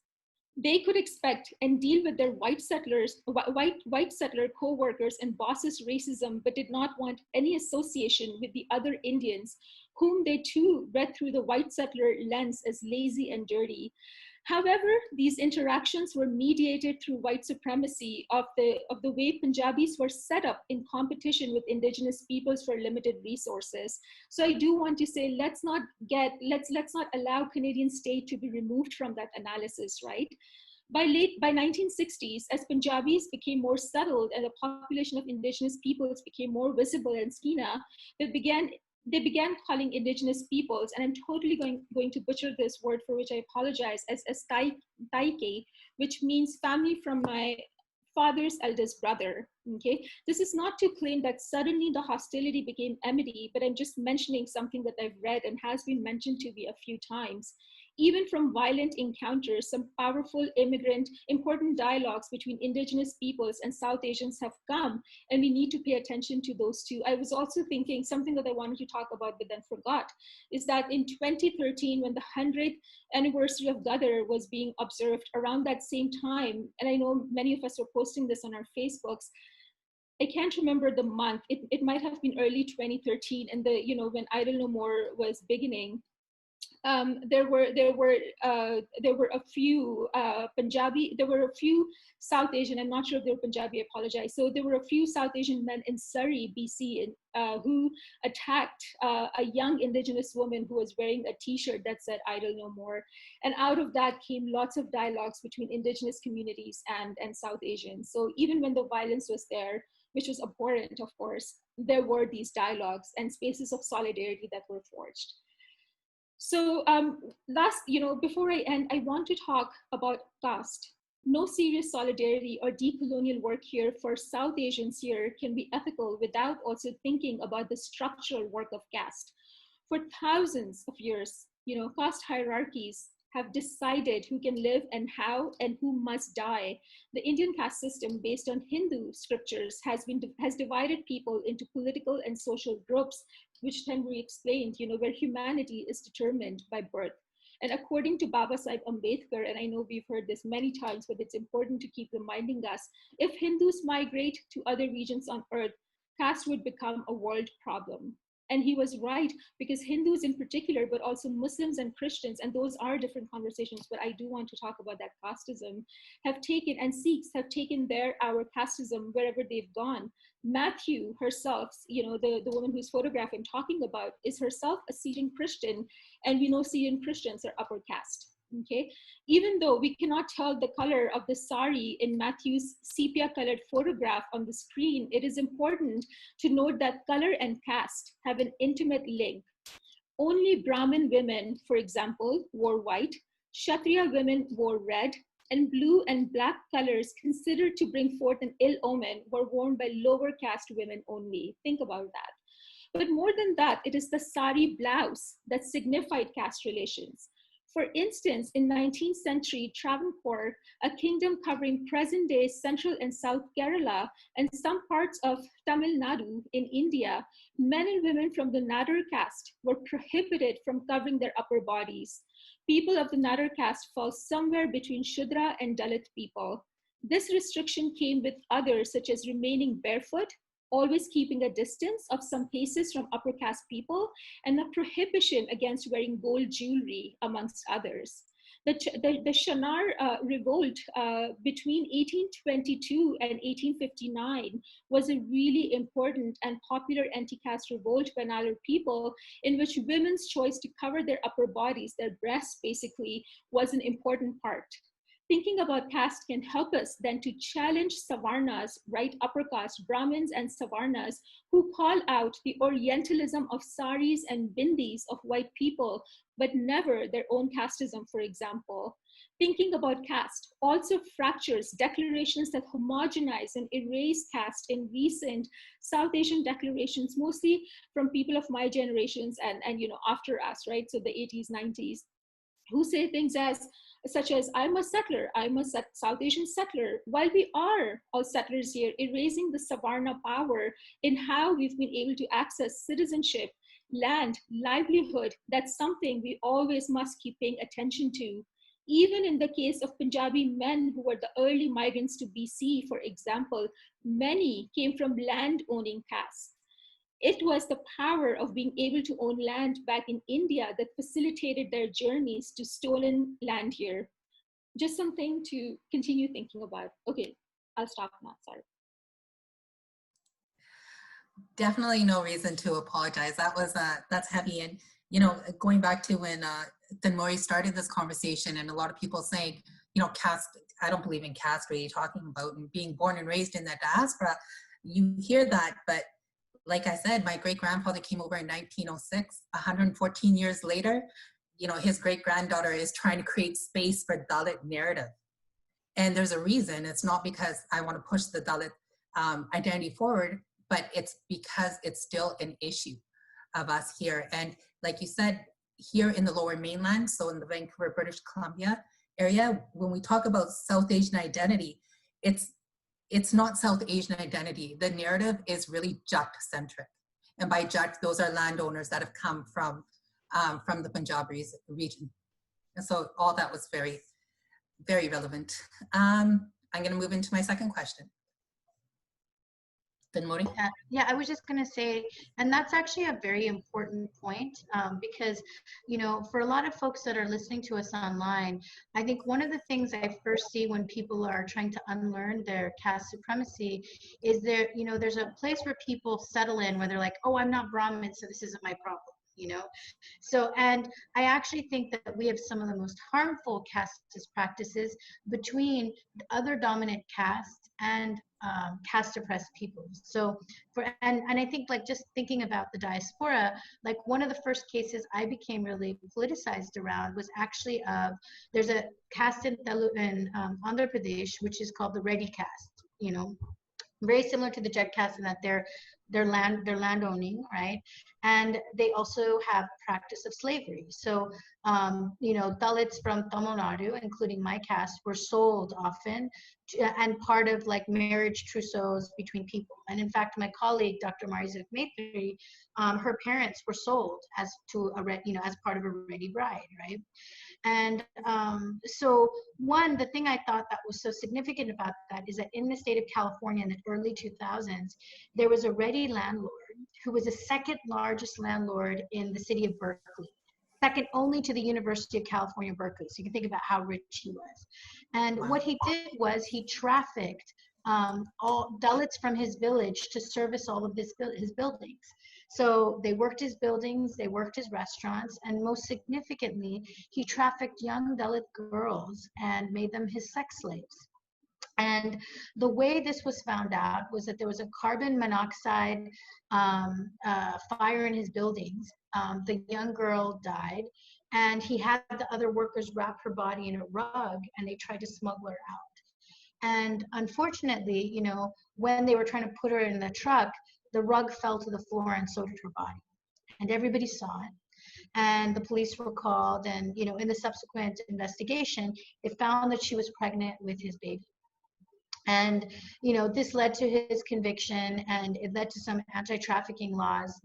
They could expect and deal with their white settler co-workers and bosses' racism, but did not want any association with the other Indians, whom they too read through the white settler lens as lazy and dirty. However, these interactions were mediated through white supremacy of the way Punjabis were set up in competition with Indigenous peoples for limited resources. So I do want to say, let's not allow Canadian state to be removed from that analysis, right? By 1960s, as Punjabis became more settled and the population of Indigenous peoples became more visible in Skeena, they began calling Indigenous peoples, and I'm totally going to butcher this word for which I apologize, as Taike, which means family from my father's eldest brother, okay? This is not to claim that suddenly the hostility became enmity, but I'm just mentioning something that I've read and has been mentioned to me a few times. Even from violent encounters, some powerful important dialogues between Indigenous peoples and South Asians have come, and we need to pay attention to those too. I was also thinking something that I wanted to talk about but then forgot, is that in 2013, when the 100th anniversary of Gadar was being observed around that same time, and I know many of us were posting this on our Facebooks, I can't remember the month, it might have been early 2013, and when Idle No More was beginning. There were a few South Asian, I'm not sure if they were Punjabi, I apologize. So there were a few South Asian men in Surrey, BC, who attacked a young Indigenous woman who was wearing a t-shirt that said Idle No More. And out of that came lots of dialogues between Indigenous communities and South Asians. So even when the violence was there, which was abhorrent, of course, there were these dialogues and spaces of solidarity that were forged. So before I end, I want to talk about caste. No serious solidarity or decolonial work here for South Asians here can be ethical without also thinking about the structural work of caste. For thousands of years, caste hierarchies have decided who can live and how and who must die. The Indian caste system, based on Hindu scriptures, has divided people into political and social groups, which Thenmozhi explained, where humanity is determined by birth. And according to Baba Sahib Ambedkar, and I know we've heard this many times, but it's important to keep reminding us, if Hindus migrate to other regions on earth, caste would become a world problem. And he was right, because Hindus in particular, but also Muslims and Christians, and those are different conversations, but I do want to talk about that casteism, have taken, and Sikhs have taken our casteism wherever they've gone. Matthew herself, the woman who's photographed and talking about, is herself a Syrian Christian, and we know Syrian Christians are upper caste. Okay, even though we cannot tell the color of the sari in Matthew's sepia-colored photograph on the screen, it is important to note that color and caste have an intimate link. Only Brahmin women, for example, wore white, Kshatriya women wore red, and blue and black colors considered to bring forth an ill omen were worn by lower caste women only. Think about that. But more than that, it is the sari blouse that signified caste relations. For instance, in 19th century Travancore, a kingdom covering present-day Central and South Kerala and some parts of Tamil Nadu in India, men and women from the Nadar caste were prohibited from covering their upper bodies. People of the Nadar caste fall somewhere between Shudra and Dalit people. This restriction came with others, such as remaining barefoot, always keeping a distance of some paces from upper caste people, and a prohibition against wearing gold jewelry, amongst others. The Shanar revolt between 1822 and 1859 was a really important and popular anti-caste revolt by Nadar people, in which women's choice to cover their upper bodies, their breasts basically, was an important part. Thinking about caste can help us then to challenge Savarnas, right, upper caste, Brahmins and Savarnas, who call out the Orientalism of saris and bindis of white people, but never their own casteism, for example. Thinking about caste also fractures declarations that homogenize and erase caste in recent South Asian declarations, mostly from people of my generations and after us, right? So the 80s, 90s, who say things such as, I'm a settler, I'm a South Asian settler, while we are all settlers here, erasing the Savarna power in how we've been able to access citizenship, land, livelihood. That's something we always must keep paying attention to. Even in the case of Punjabi men who were the early migrants to BC, for example, many came from land-owning castes. It was the power of being able to own land back in India that facilitated their journeys to stolen land here. Just something to continue thinking about. Okay, I'll stop now, sorry. Definitely no reason to apologize. That's heavy. And, going back to when Thenmozhi started this conversation, and a lot of people saying, caste, I don't believe in caste, what are you talking about? And being born and raised in that diaspora, you hear that, but like I said, my great-grandfather came over in 1906. 114 years later, his great-granddaughter is trying to create space for Dalit narrative. And there's a reason. It's not because I want to push the Dalit identity forward, but it's because it's still an issue of us here. And like you said, here in the Lower Mainland, so in the Vancouver, British Columbia area, when we talk about South Asian identity, it's not South Asian identity. The narrative is really Jat-centric. And by Jat, those are landowners that have come from the Punjab region. And so all that was very, very relevant. I'm gonna move into my second question. Thenmozhi? Yeah, I was just going to say, and that's actually a very important point because, for a lot of folks that are listening to us online, I think one of the things I first see when people are trying to unlearn their caste supremacy is there's a place where people settle in where they're like, oh, I'm not Brahmin, so this isn't my problem. So, and I actually think that we have some of the most harmful casteist practices between other dominant castes and caste oppressed peoples. So and I think, like, just thinking about the diaspora, like one of the first cases I became really politicized around was actually there's a caste in Andhra Pradesh, which is called the Reddy caste, very similar to the Jet caste in that they're their land owning, right? And they also have practice of slavery. So, you know, Dalits from Tamil Nadu, including my caste, were sold often and part of like marriage trousseaux between people. And in fact, my colleague, Dr. Marizuk Maitri, her parents were sold as to a, you know, as part of a ready bride, right? And so the thing I thought that was so significant about that is that in the state of California in the early 2000s, there was a ready landlord who was the second largest landlord in the city of Berkeley, second only to the University of California, Berkeley. So you can think about how rich he was. And what he did was he trafficked all Dalits from his village to service all of his buildings. So they worked his buildings, they worked his restaurants, and most significantly, he trafficked young Dalit girls and made them his sex slaves. And the way this was found out was that there was a carbon monoxide fire in his buildings. The young girl died, and he had the other workers wrap her body in a rug, and they tried to smuggle her out. And unfortunately, you know, when they were trying to put her in the truck, the rug fell to the floor and so did her body. And everybody saw it. And the police were called, and, you know, in the subsequent investigation, they found that she was pregnant with his baby. And, you know, this led to his conviction, and it led to some anti-trafficking laws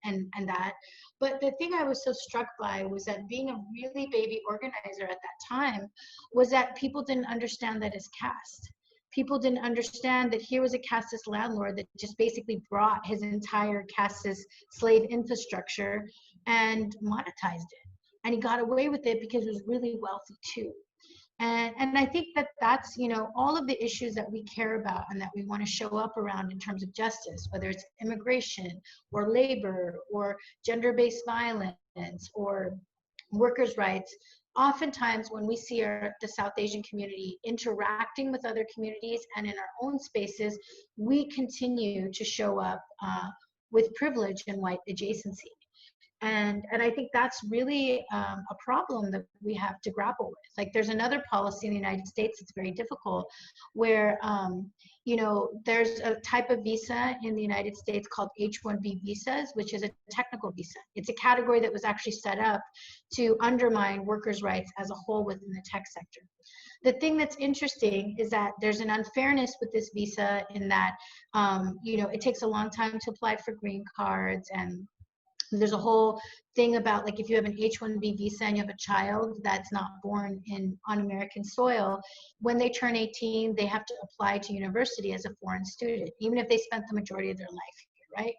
and that. But the thing I was so struck by was that being a really baby organizer at that time was that people didn't understand that as caste. People didn't understand that here was a casteist landlord that just basically brought his entire casteist slave infrastructure and monetized it. And he got away with it because he was really wealthy too. And I think that that's, you know, all of the issues that we care about and that we want to show up around in terms of justice, whether it's immigration or labor or gender-based violence or workers' rights. Oftentimes when we see the South Asian community interacting with other communities and in our own spaces, we continue to show up with privilege and white adjacency. And I think that's really a problem that we have to grapple with. Like there's another policy in the United States that's very difficult where, you know, there's a type of visa in the United States called H-1B visas, which is a technical visa. It's a category that was actually set up to undermine workers' rights as a whole within the tech sector. The thing that's interesting is that there's an unfairness with this visa in that, you know, it takes a long time to apply for green cards, and there's a whole thing about like if you have an H-1B visa and you have a child that's not born on American soil, when they turn 18, they have to apply to university as a foreign student, even if they spent the majority of their life here, right?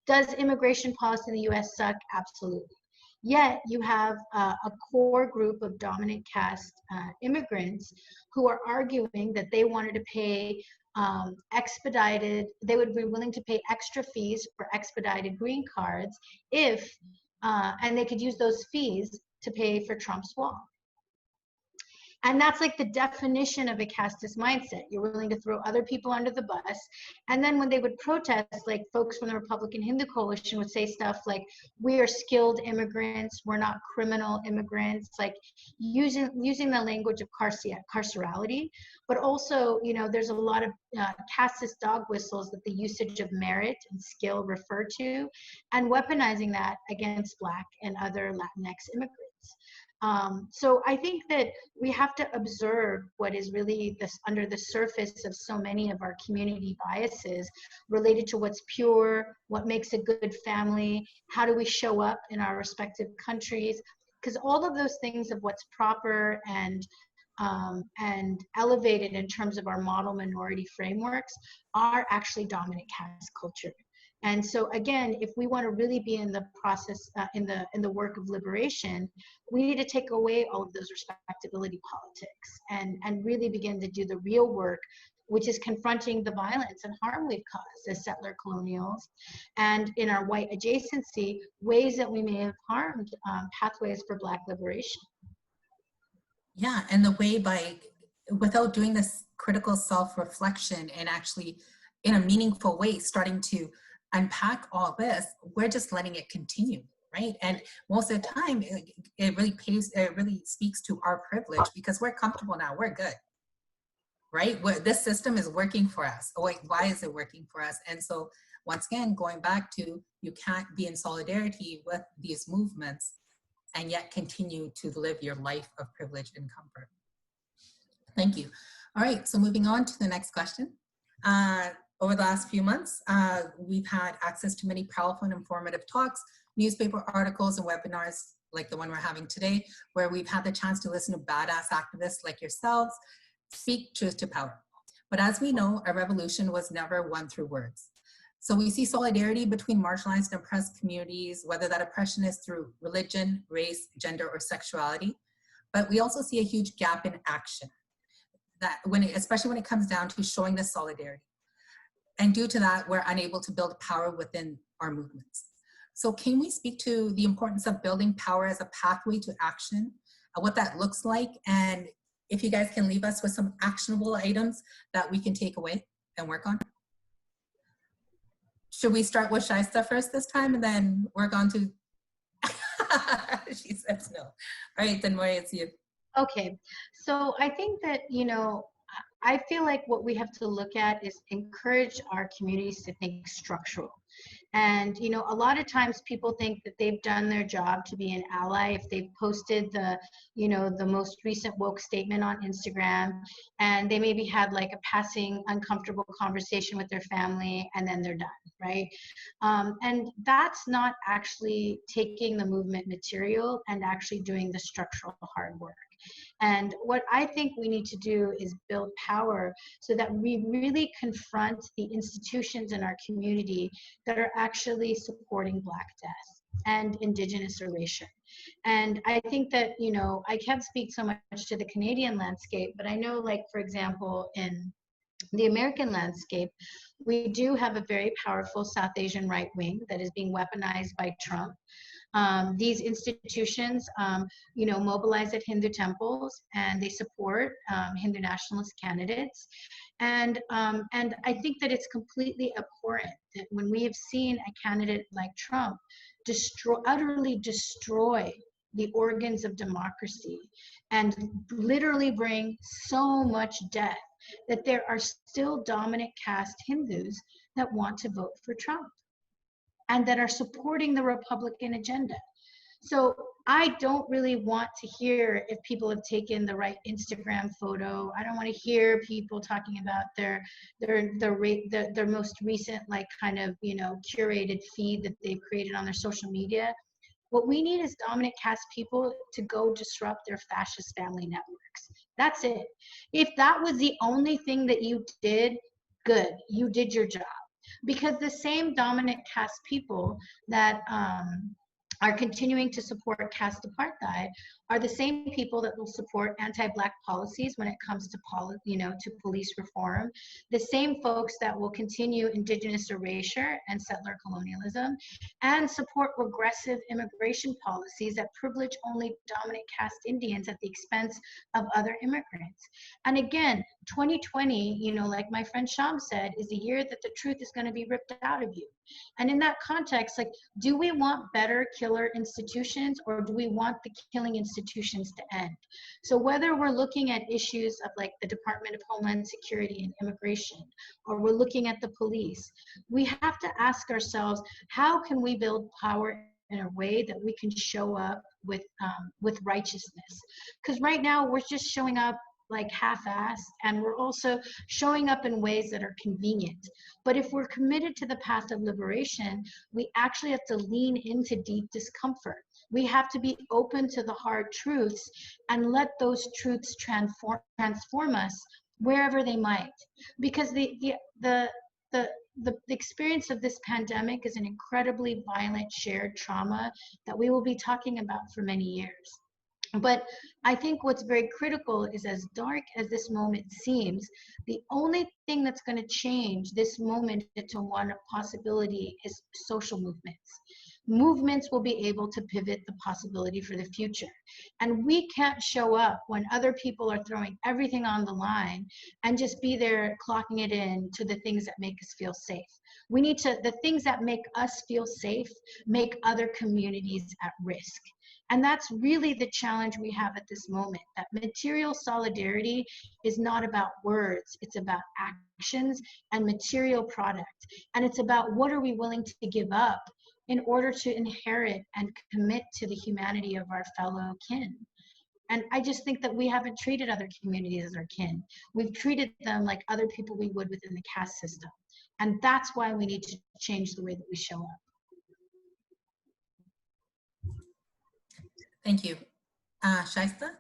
Does immigration policy in the US suck? Absolutely. Yet you have a core group of dominant caste immigrants who are arguing that they wanted to pay they would be willing to pay extra fees for expedited green cards if, and they could use those fees to pay for Trump's wall. And that's like the definition of a casteist mindset. You're willing to throw other people under the bus. And then when they would protest, like folks from the Republican Hindu Coalition would say stuff like, we are skilled immigrants, we're not criminal immigrants, like using the language of carcerality. But also, you know, there's a lot of casteist dog whistles that the usage of merit and skill refer to, and weaponizing that against Black and other Latinx immigrants. So I think that we have to observe what is really under the surface of so many of our community biases related to what's pure, what makes a good family, how do we show up in our respective countries, because all of those things of what's proper and elevated in terms of our model minority frameworks are actually dominant caste culture. And so again, if we want to really be in the process, in the work of liberation, we need to take away all of those respectability politics and really begin to do the real work, which is confronting the violence and harm we've caused as settler colonials, and in our white adjacency, ways that we may have harmed pathways for Black liberation. Yeah, and the way without doing this critical self-reflection and actually in a meaningful way starting to unpack all this, we're just letting it continue, right? And most of the time, it really speaks to our privilege because we're comfortable now, we're good, right? This system is working for us. Oh, wait, why is it working for us? And so once again, going back to, you can't be in solidarity with these movements and yet continue to live your life of privilege and comfort. Thank you. All right, so moving on to the next question. Over the last few months, we've had access to many powerful and informative talks, newspaper articles, and webinars like the one we're having today, where we've had the chance to listen to badass activists like yourselves speak truth to power. But as we know, a revolution was never won through words. So we see solidarity between marginalized and oppressed communities, whether that oppression is through religion, race, gender, or sexuality. But we also see a huge gap in action, that especially when it comes down to showing this solidarity. And due to that, we're unable to build power within our movements. So can we speak to the importance of building power as a pathway to action, what that looks like, and if you guys can leave us with some actionable items that we can take away and work on? Should we start with Shaista first this time and then work on to, she says no. All right, then Thenmozhi, it's you. Okay, so I think that, you know, I feel like what we have to look at is encourage our communities to think structural. And, you know, a lot of times people think that they've done their job to be an ally if they've posted the, you know, the most recent woke statement on Instagram, and they maybe had like a passing uncomfortable conversation with their family, and then they're done, right? And that's not actually taking the movement material and actually doing the structural hard work. And what I think we need to do is build power so that we really confront the institutions in our community that are actually supporting Black death and Indigenous erasure. And I think that, you know, I can't speak so much to the Canadian landscape, but I know, like, for example, in the American landscape, we do have a very powerful South Asian right wing that is being weaponized by Trump. These institutions, you know, mobilize at Hindu temples, and they support Hindu nationalist candidates. And I think that it's completely abhorrent that when we have seen a candidate like Trump utterly destroy the organs of democracy and literally bring so much death, that there are still dominant caste Hindus that want to vote for Trump and that are supporting the Republican agenda. So I don't really want to hear if people have taken the right Instagram photo. I don't want to hear people talking about their most recent, like, kind of, you know, curated feed that they've created on their social media. What we need is dominant caste people to go disrupt their fascist family networks. That's it. If that was the only thing that you did, good, you did your job. Because the same dominant caste people that are continuing to support caste apartheid are the same people that will support anti-Black policies when it comes to to police reform, the same folks that will continue Indigenous erasure and settler colonialism, and support regressive immigration policies that privilege only dominant caste Indians at the expense of other immigrants. And again, 2020, you know, like my friend Sham said, is the year that the truth is going to be ripped out of you. And in that context, like, do we want better killer institutions, or do we want the killing institutions to end? So whether we're looking at issues of, like, the Department of Homeland Security and immigration, or we're looking at the police, we have to ask ourselves, how can we build power in a way that we can show up with righteousness? Because right now we're just showing up like half-assed, and we're also showing up in ways that are convenient. But if we're committed to the path of liberation, we actually have to lean into deep discomfort. We have to be open to the hard truths and let those truths transform us wherever they might. Because the experience of this pandemic is an incredibly violent shared trauma that we will be talking about for many years. But I think what's very critical is, as dark as this moment seems, the only thing that's going to change this moment into one possibility is social movements. movements will be able to pivot the possibility for the future. And we can't show up when other people are throwing everything on the line and just be there clocking it in to the things that make us feel safe. We need to, the things that make us feel safe make other communities at risk. And that's really the challenge we have at this moment, that material solidarity is not about words, it's about actions and material product. And it's about what are we willing to give up in order to inherit and commit to the humanity of our fellow kin. And I just think that we haven't treated other communities as our kin. We've treated them like other people we would within the caste system. And that's why we need to change the way that we show up. Thank you. Shaista?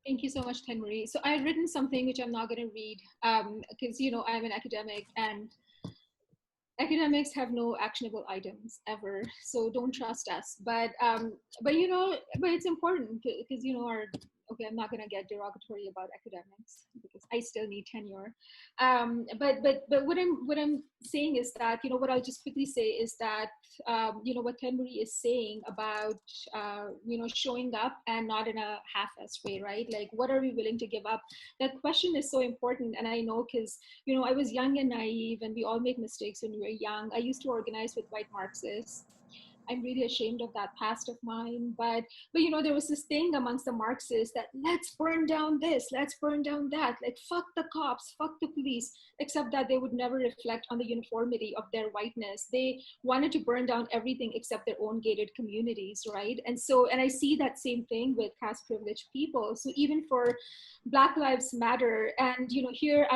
Thank you so much, Thenmozhi. So I had written something which I'm not going to read because, you know, I'm an academic and academics have no actionable items ever. So don't trust us. But you know, but it's important because, you know, okay, I'm not going to get derogatory about academics because I still need tenure. But what I'm saying is that, you know, what I'll just quickly say is that, you know, what Thenmozhi is saying about, you know, showing up and not in a half-assed way, right? Like, what are we willing to give up? That question is so important. And I know because, you know, I was young and naive and we all make mistakes when we were young. I used to organize with white Marxists. I'm really ashamed of that past of mine, but you know, there was this thing amongst the Marxists that let's burn down this, let's burn down that, like fuck the cops, fuck the police, except that they would never reflect on the uniformity of their whiteness. They wanted to burn down everything except their own gated communities, right? And I see that same thing with caste privileged people. So even for Black Lives Matter, and you know, here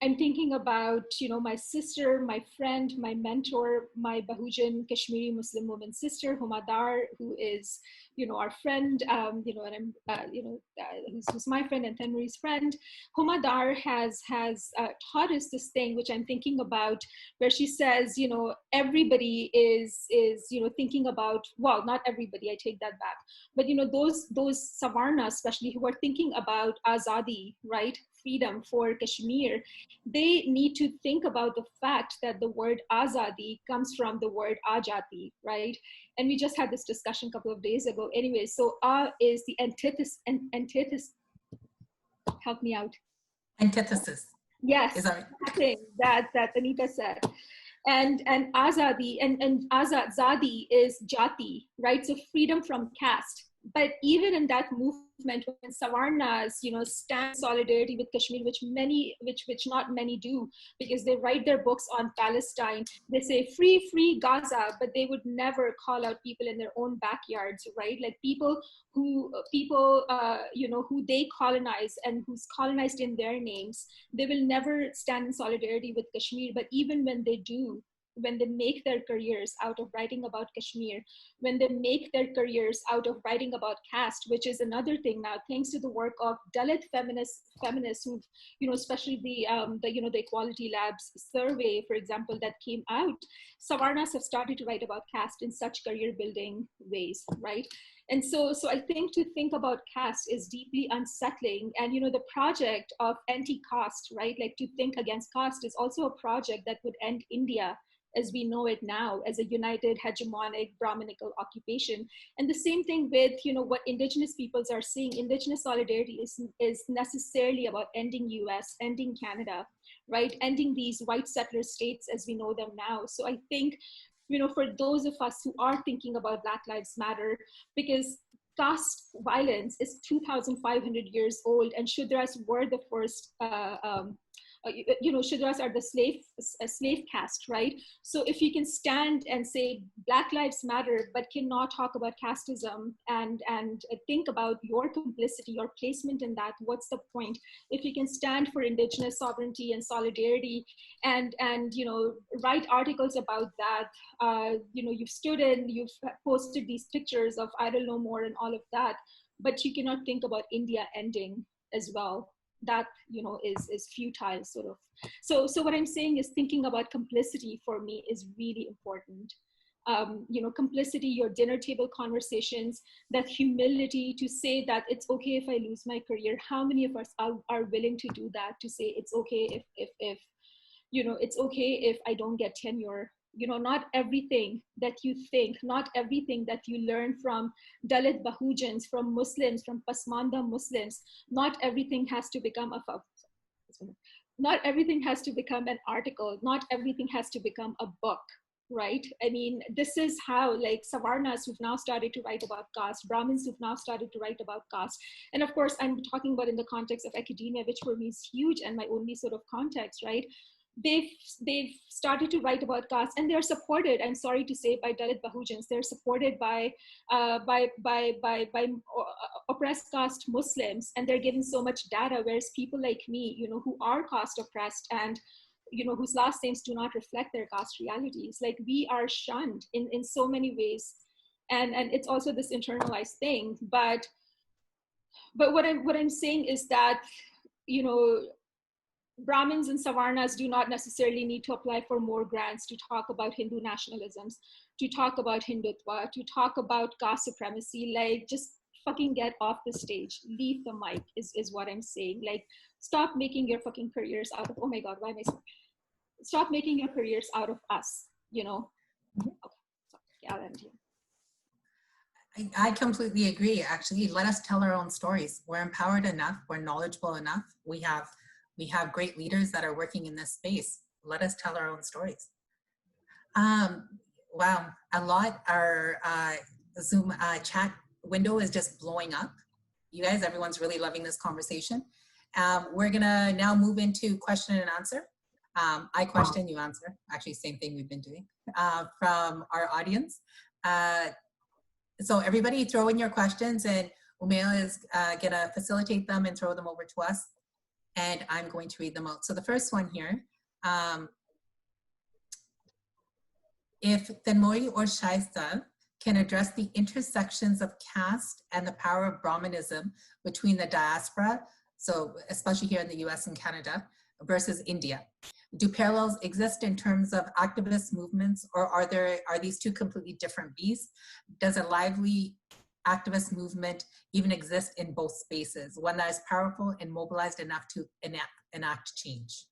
I'm thinking about, you know, my sister, my friend, my mentor, my Bahujan Kashmiri Muslim woman sister, Huma Dar, who is, you know, our friend, you know, and I'm, you know, who's my friend and Thenmozhi's friend. Huma Dar has taught us this thing, which I'm thinking about, where she says, you know, everybody is, you know, thinking about, well, not everybody, I take that back, but, you know, those Savarnas, especially, who are thinking about Azadi, right? Freedom for Kashmir, they need to think about the fact that the word Azadi comes from the word Ajati, right? And we just had this discussion a couple of days ago. Anyway, so is the antithesis, help me out. Antithesis. Yes, is that thing that Anita said. And Azadi and Azadi is Jati, right? So freedom from caste. But even in that movement, when Savarnas, you know, stand solidarity with Kashmir, which not many do, because they write their books on Palestine, they say free Gaza, but they would never call out people in their own backyards, right? Like people who you know, who they colonize and who's colonized in their names, they will never stand in solidarity with Kashmir. But even when they do, when they make their careers out of writing about Kashmir, when they make their careers out of writing about caste, which is another thing now, thanks to the work of Dalit feminists who, you know, especially the you know, the Equality Labs survey, for example, that came out, Savarnas have started to write about caste in such career building ways, right? And so I think to think about caste is deeply unsettling. And, you know, the project of anti-caste, right? Like to think against caste is also a project that would end India as we know it now, as a united hegemonic Brahminical occupation. And the same thing with, you know, what indigenous peoples are seeing. Indigenous solidarity is necessarily about ending US, ending Canada, right? Ending these white settler states as we know them now. So I think, you know, for those of us who are thinking about Black Lives Matter, because caste violence is 2,500 years old, and Shudras were the first you know, Shudras are the slave caste, right? So if you can stand and say Black Lives Matter, but cannot talk about casteism and think about your complicity, your placement in that, what's the point? If you can stand for indigenous sovereignty and solidarity and you know, write articles about that, you know, you've stood in, you've posted these pictures of I don't know more and all of that, but you cannot think about India ending as well. That, you know, is futile, sort of. So what I'm saying is thinking about complicity for me is really important. You know, complicity, your dinner table conversations, that humility to say that it's okay if I lose my career. How many of us are willing to do that, to say it's okay if it's okay if I don't get tenure. Not everything that you think, not everything that you learn from Dalit Bahujans, from Muslims, from Pasmanda Muslims, not everything has to become not everything has to become an article, not everything has to become a book, right? I mean, this is how, like, Savarnas who've now started to write about caste, Brahmins who've now started to write about caste. And of course, I'm talking about in the context of academia, which for me is huge and my only sort of context, right? They've started to write about caste, and they're supported, I'm sorry to say, by Dalit Bahujans. They're supported by oppressed caste Muslims, and they're given so much data, whereas people like me, who are caste oppressed and whose last names do not reflect their caste realities, like, we are shunned in so many ways, and it's also this internalized thing. But what I'm saying is that Brahmins and Savarnas do not necessarily need to apply for more grants to talk about Hindu nationalisms, to talk about Hindutva, to talk about caste supremacy. Like, just fucking get off the stage, leave the mic is what I'm saying. Like, stop making your fucking careers out of, oh my God, why am I so, stop making your careers out of us, Okay, so yeah, I'll end here. I completely agree. Actually, let us tell our own stories. We're empowered enough, we're knowledgeable enough, we have great leaders that are working in this space. Let us tell our own stories. Wow, a lot. Our Zoom chat window is just blowing up. You guys, everyone's really loving this conversation. We're gonna now move into question and answer. I question, you answer. Actually, same thing we've been doing from our audience. So everybody throw in your questions, and Umail is gonna facilitate them and throw them over to us. And I'm going to read them out. So the first one here, if Thenmozhi or Shaista can address the intersections of caste and the power of Brahmanism between the diaspora, so especially here in the US and Canada, versus India. Do parallels exist in terms of activist movements, or are these two completely different beasts? Does a lively activist movement even exist in both spaces, one that is powerful and mobilized enough to enact change?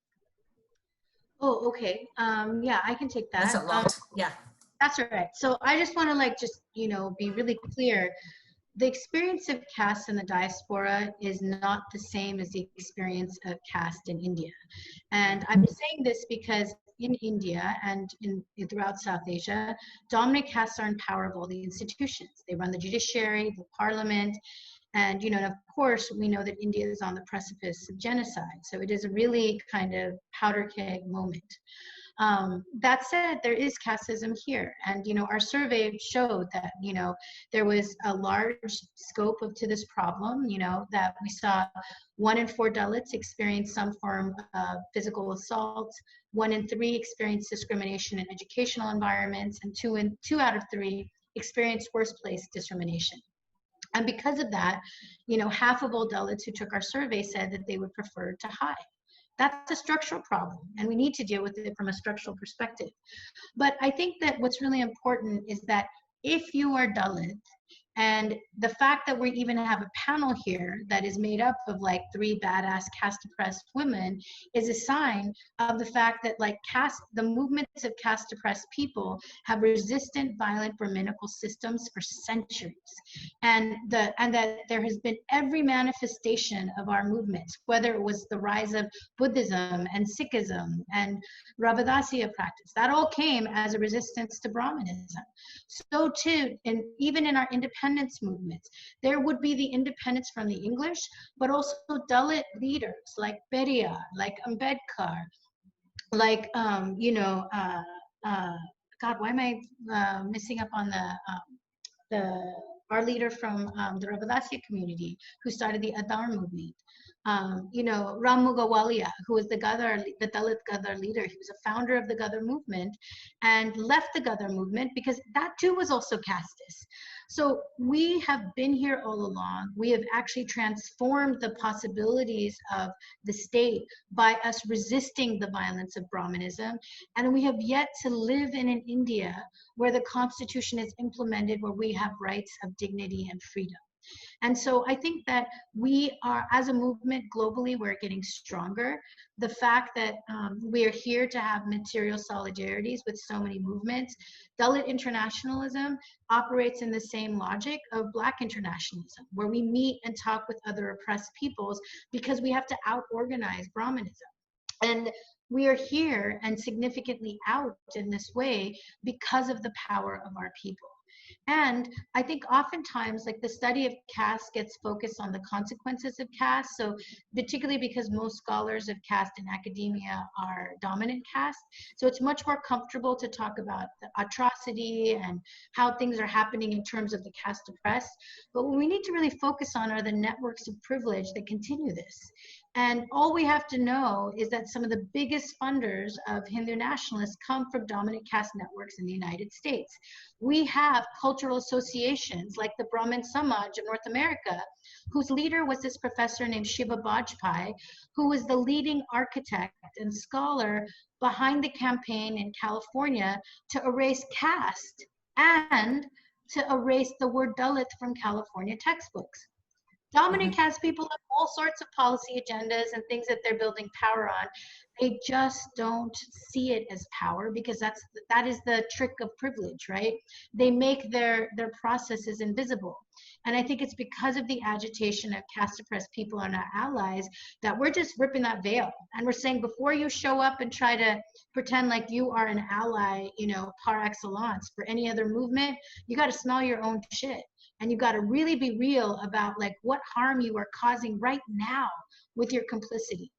Oh, okay. Yeah, I can take that. That's a lot. Yeah. That's all right. So I just want to be really clear. The experience of caste in the diaspora is not the same as the experience of caste in India. And I'm saying this because in India and throughout South Asia, dominant castes are in power of all the institutions. They run the judiciary, the parliament, and of course, we know that India is on the precipice of genocide. So it is a really kind of powder keg moment. That said, there is casteism here. And, our survey showed that, there was a large scope to this problem, that we saw 1 in 4 Dalits experience some form of physical assault, 1 in 3 experienced discrimination in educational environments, and 2 out of 3 experienced workplace discrimination. And because of that, half of all Dalits who took our survey said that they would prefer to hide. That's a structural problem, and we need to deal with it from a structural perspective. But I think that what's really important is that if you are Dalit, and the fact that we even have a panel here that is made up of like 3 badass caste-oppressed women is a sign of the fact that the movements of caste-oppressed people have resistant violent Brahminical systems for centuries. And that there has been every manifestation of our movements, whether it was the rise of Buddhism and Sikhism and Ravadasya practice, that all came as a resistance to Brahmanism. So too, and even in our independence movements, there would be the independence from the English, but also Dalit leaders like Periyar, like Ambedkar, like, God, why am I missing up on our leader from the Ravadasya community who started the Adar movement. Ram Mugawalia, who was the Dalit Gadar leader. He was a founder of the Gadar movement and left the Gadar movement because that too was also casteist. So we have been here all along. We have actually transformed the possibilities of the state by us resisting the violence of Brahmanism. And we have yet to live in an India where the constitution is implemented, where we have rights of dignity and freedom. And so I think that we are, as a movement globally, we're getting stronger. The fact that we are here to have material solidarities with so many movements. Dalit internationalism operates in the same logic of Black internationalism, where we meet and talk with other oppressed peoples because we have to out-organize Brahmanism. And we are here and significantly out in this way because of the power of our people. And I think oftentimes, like, the study of caste gets focused on the consequences of caste. So particularly because most scholars of caste in academia are dominant caste. So it's much more comfortable to talk about the atrocity and how things are happening in terms of the caste oppressed. But what we need to really focus on are the networks of privilege that continue this. And all we have to know is that some of the biggest funders of Hindu nationalists come from dominant caste networks in the United States. We have cultural associations like the Brahmin Samaj of North America, whose leader was this professor named Shiva Bajpai, who was the leading architect and scholar behind the campaign in California to erase caste and to erase the word Dalit from California textbooks. Dominant caste people have all sorts of policy agendas and things that they're building power on. They just don't see it as power, because that is the trick of privilege, right? They make their processes invisible. And I think it's because of the agitation of caste oppressed people and our allies that we're just ripping that veil. And we're saying, before you show up and try to pretend like you are an ally, you know, par excellence for any other movement, you got to smell your own shit. And you got to really be real about, like, what harm you are causing right now with your complicity.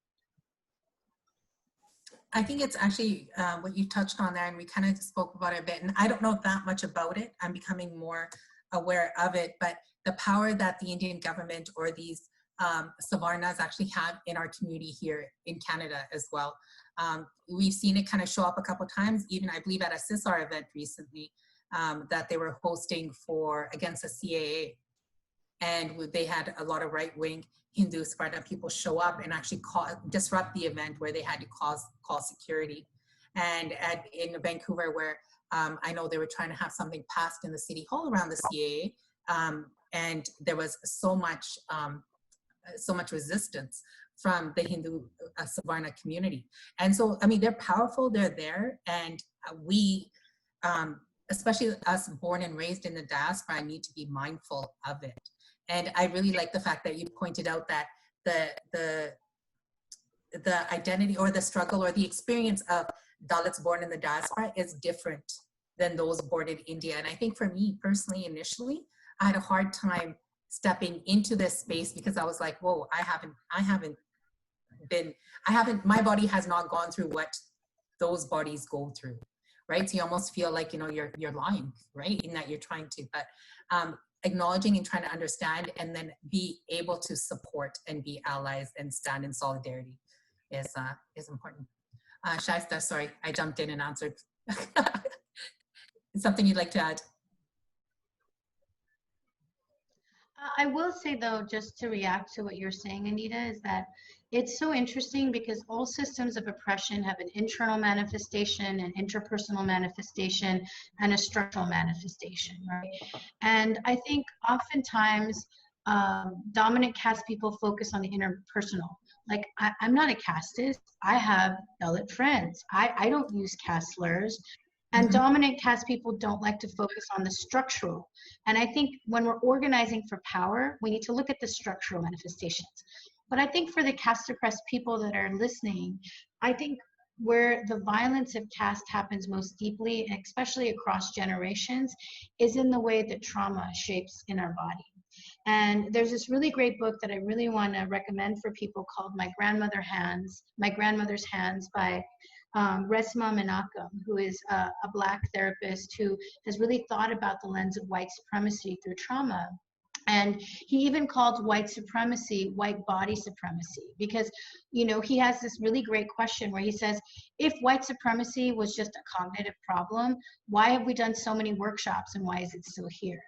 I think it's actually what you touched on there, and we kind of spoke about it a bit, and I don't know that much about it. I'm becoming more aware of it, but the power that the Indian government or these Savarnas actually have in our community here in Canada as well. We've seen it kind of show up a couple times, even I believe at a CISAR event recently, that they were hosting against the CAA. And they had a lot of right-wing Hindu Savarna people show up and actually disrupt the event, where they had to call security. And in Vancouver, where I know they were trying to have something passed in the city hall around the CAA, and there was so much resistance from the Hindu Savarna community. And so, I mean, they're powerful, they're there, and we, especially us born and raised in the diaspora, need to be mindful of it. And I really like the fact that you pointed out that the identity or the struggle or the experience of Dalits born in the diaspora is different than those born in India. And I think for me personally, initially, I had a hard time stepping into this space, because I was like, whoa, my body has not gone through what those bodies go through, right? So you almost feel like, you know, you're lying, right? In that you're trying to, but acknowledging and trying to understand, and then be able to support and be allies and stand in solidarity is important. Shaista, sorry, I jumped in and answered. Something you'd like to add? I will say, though, just to react to what you're saying, Anita, is that it's so interesting, because all systems of oppression have an internal manifestation, an interpersonal manifestation, and a structural manifestation, right? And I think oftentimes dominant caste people focus on the interpersonal. Like, I'm not a casteist. I have Dalit friends. I don't use caste slurs. And dominant caste people don't like to focus on the structural. And I think when we're organizing for power, we need to look at the structural manifestations. But I think for the caste oppressed people that are listening, I think where the violence of caste happens most deeply, especially across generations, is in the way that trauma shapes in our body. And there's this really great book that I really want to recommend for people called My Grandmother's Hands by Resmaa Menakem, who is a Black therapist who has really thought about the lens of white supremacy through trauma. And he even called white supremacy white body supremacy, because, you know, he has this really great question where he says, if white supremacy was just a cognitive problem, why have we done so many workshops and why is it still here?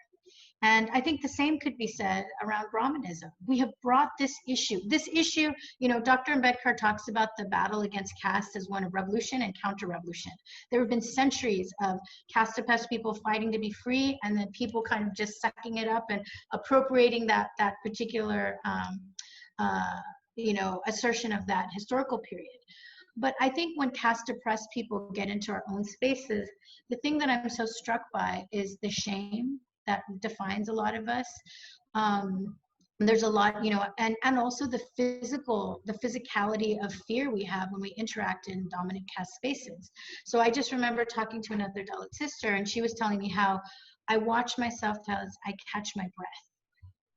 And I think the same could be said around Brahmanism. We have brought this issue, you know, Dr. Ambedkar talks about the battle against caste as one of revolution and counter-revolution. There have been centuries of caste-oppressed people fighting to be free, and then people kind of just sucking it up and appropriating that particular, you know, assertion of that historical period. But I think when caste-oppressed people get into our own spaces, the thing that I'm so struck by is the shame that defines a lot of us. There's a lot, you know, and also the physicality of fear we have when we interact in dominant caste spaces. So I just remember talking to another Dalit sister, and she was telling me how I watch myself as I catch my breath.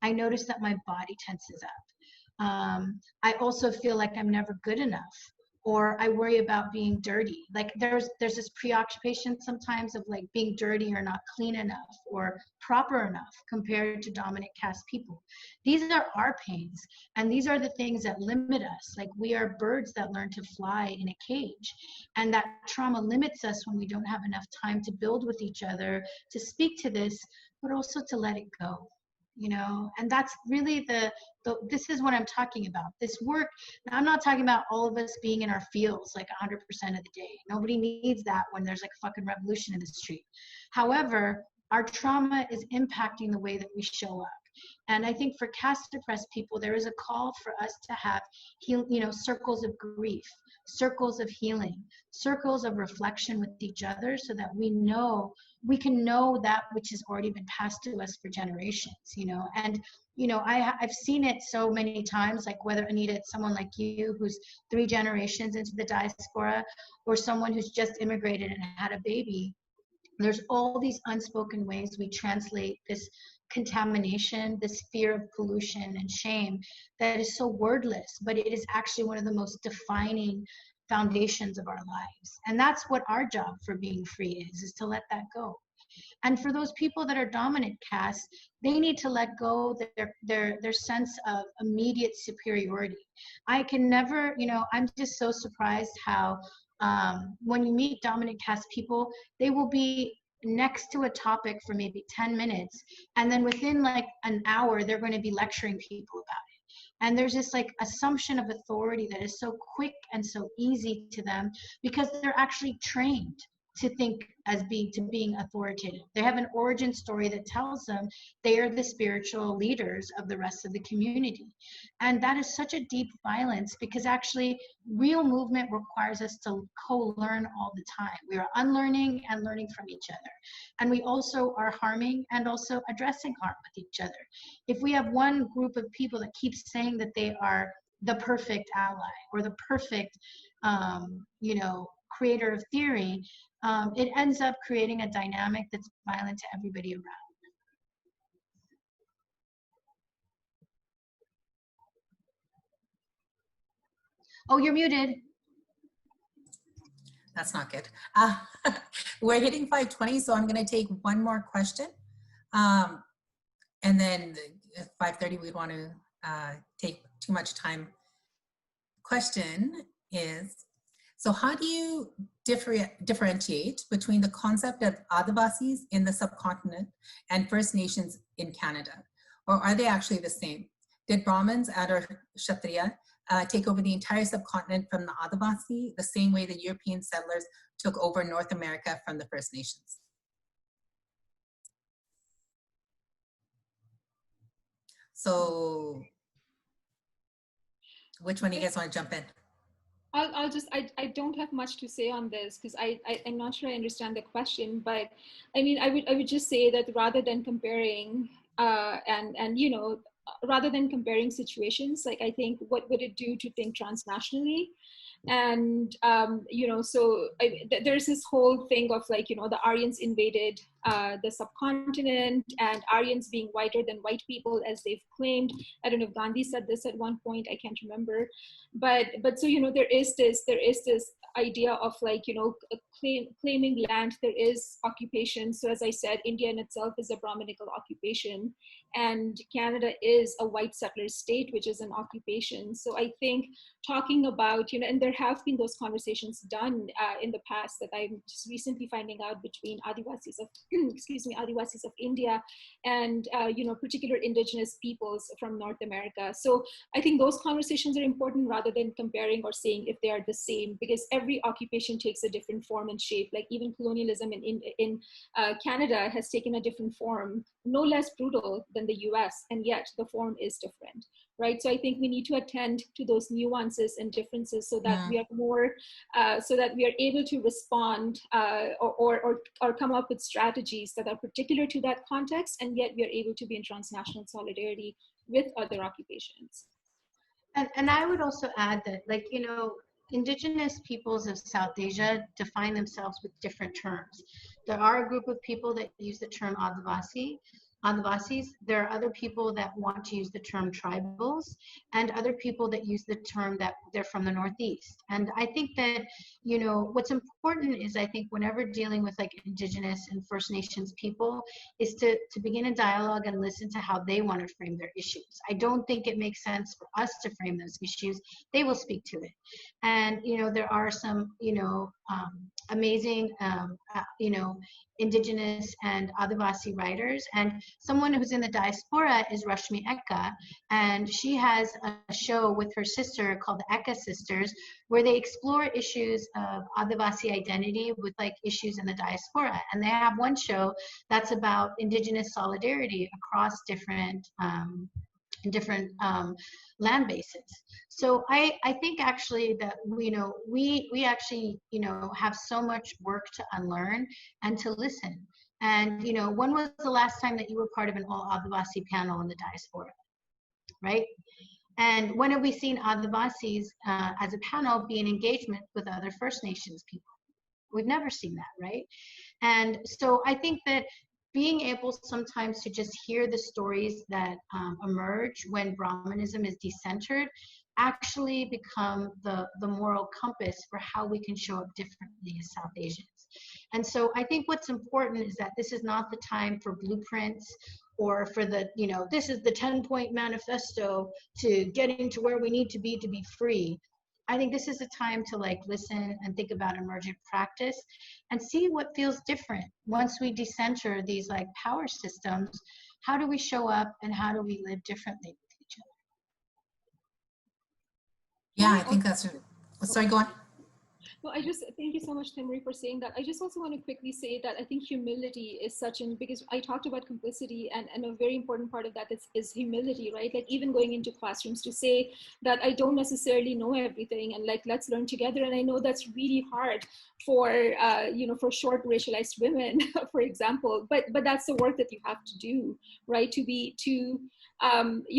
I notice that my body tenses up. I also feel like I'm never good enough, or I worry about being dirty. Like there's this preoccupation sometimes of like being dirty or not clean enough or proper enough compared to dominant caste people. These are our pains, and these are the things that limit us. Like we are birds that learn to fly in a cage, and that trauma limits us when we don't have enough time to build with each other, to speak to this, but also to let it go. You know, and that's really this is what I'm talking about. This work, now I'm not talking about all of us being in our fields like 100% of the day. Nobody needs that when there's like a fucking revolution in the street. However, our trauma is impacting the way that we show up. And I think for caste-oppressed people, there is a call for us to have, you know, circles of grief, circles of healing, circles of reflection with each other, so that we can know that which has already been passed to us for generations, you know. And, you know, I've seen it so many times, like whether, Anita, it's someone like you who's 3 generations into the diaspora, or someone who's just immigrated and had a baby. There's all these unspoken ways we translate this contamination, this fear of pollution and shame that is so wordless, but it is actually one of the most defining foundations of our lives. And that's what our job for being free is to let that go. And for those people that are dominant caste, they need to let go their sense of immediate superiority. I can never, you know, I'm just so surprised how when you meet dominant caste people, they will be next to a topic for maybe 10 minutes, and then within like an hour they're going to be lecturing people about it. And there's this like assumption of authority that is so quick and so easy to them, because they're actually trained to think as being authoritative. They have an origin story that tells them they are the spiritual leaders of the rest of the community. And that is such a deep violence, because actually real movement requires us to co-learn all the time. We are unlearning and learning from each other. And we also are harming and also addressing harm with each other. If we have one group of people that keeps saying that they are the perfect ally or the perfect, you know, creator of theory, it ends up creating a dynamic that's violent to everybody around. Oh, you're muted. That's not good. We're hitting 5:20, so I'm going to take one more question. And then at 5:30, we want to take too much time. Question is, so how do you differentiate between the concept of advocacies in the subcontinent and First Nations in Canada? Or are they actually the same? Did Brahmins and or Kshatriya take over the entire subcontinent from the Adivasi, the same way the European settlers took over North America from the First Nations? So which one do you guys want to jump in? I don't have much to say on this, because I'm not sure I understand the question, but I mean, I would just say that rather than comparing and you know, rather than comparing situations, like I think what would it do to think transnationally? And you know, so there's this whole thing of like, you know, the Aryans invaded the subcontinent, and Aryans being whiter than white people as they've claimed. I don't know if Gandhi said this at one point, I can't remember, but so, you know, there is this idea of like, you know, claiming land. There is occupation. So as I said, India in itself is a Brahminical occupation, and Canada is a white settler state, which is an occupation. So I think talking about, you know, and there have been those conversations done in the past that I'm just recently finding out between Adivasis of, excuse me, Adivasis of India and, you know, particular indigenous peoples from North America. So I think those conversations are important rather than comparing or saying if they are the same, because every occupation takes a different form and shape. Like even colonialism in Canada has taken a different form, no less brutal than the US, and yet the form is different, right? So I think we need to attend to those nuances and differences so that we are more, so that we are able to respond or come up with strategies that are particular to that context, and yet we are able to be in transnational solidarity with other occupations. And I would also add that, like, you know, indigenous peoples of South Asia define themselves with different terms. There are a group of people that use the term Adivasis. There are other people that want to use the term tribals, and other people that use the term that they're from the Northeast. And I think that, you know, what's important is, I think whenever dealing with like indigenous and First Nations people, is to begin a dialogue and listen to how they want to frame their issues. I don't think it makes sense for us to frame those issues. They will speak to it. And, you know, there are some, you know, amazing, you know, indigenous and Adivasi writers, and someone who's in the diaspora is Rashmi Eka, and she has a show with her sister called the Eka Sisters, where they explore issues of Adivasi identity with like issues in the diaspora. And they have one show that's about indigenous solidarity across different land bases. So I think actually that, you know, we actually, you know, have so much work to unlearn and to listen. And, you know, when was the last time that you were part of an all Adivasi panel in the diaspora, right? And when have we seen Adivasis as a panel be in engagement with other First Nations people? We've never seen that, right? And so I think that being able sometimes to just hear the stories that emerge when Brahmanism is decentered actually become the moral compass for how we can show up differently as South Asians. And so I think what's important is that this is not the time for blueprints or for the, you know, this is the 10-point manifesto to getting to where we need to be free. I think this is a time to like listen and think about emergent practice and see what feels different. Once we decenter these like power systems, how do we show up and how do we live differently with each other? Yeah, I think that's, sorry, go on. No, I just, thank you so much, Thenmozhi, for saying that. I just also want to quickly say that I think humility is such an, because I talked about complicity, and a very important part of that is humility, right? Like even going into classrooms to say that I don't necessarily know everything, and like, let's learn together. And I know that's really hard for, you know, for short racialized women, for example, but that's the work that you have to do, right? You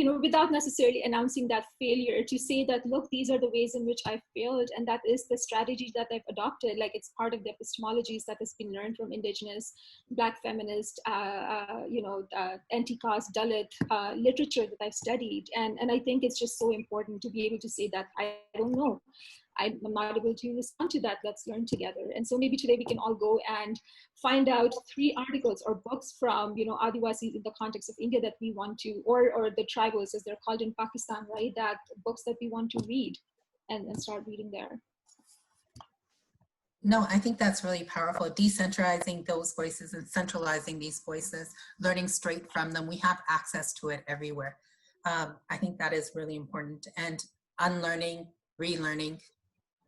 know, without necessarily announcing that failure, to say that, look, these are the ways in which I've failed, and that is the strategy that I've adopted. Like it's part of the epistemologies that has been learned from indigenous, Black feminist, you know, anti-caste, Dalit literature that I've studied. And I think it's just so important to be able to say that I don't know. I'm not able to respond to that. Let's learn together. And so maybe today we can all go and find out 3 articles or books from, you know, Adivasis in the context of India that we want to, or the tribals as they're called in Pakistan, right? That books that we want to read and start reading there. No, I think that's really powerful. Decentralizing those voices and centralizing these voices, learning straight from them. We have access to it everywhere. I think that is really important. And unlearning, relearning,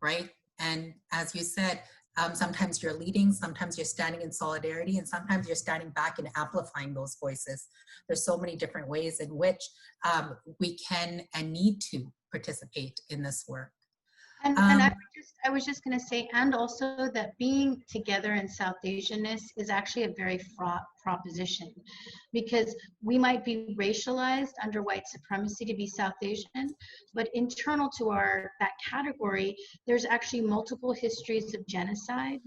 right? And as you said, sometimes you're leading, sometimes you're standing in solidarity, and sometimes you're standing back and amplifying those voices. There's so many different ways in which we can and need to participate in this work. And I was just going to say, and also that being together in South Asianness is actually a very fraught proposition, because we might be racialized under white supremacy to be South Asian, but internal to that category, there's actually multiple histories of genocide.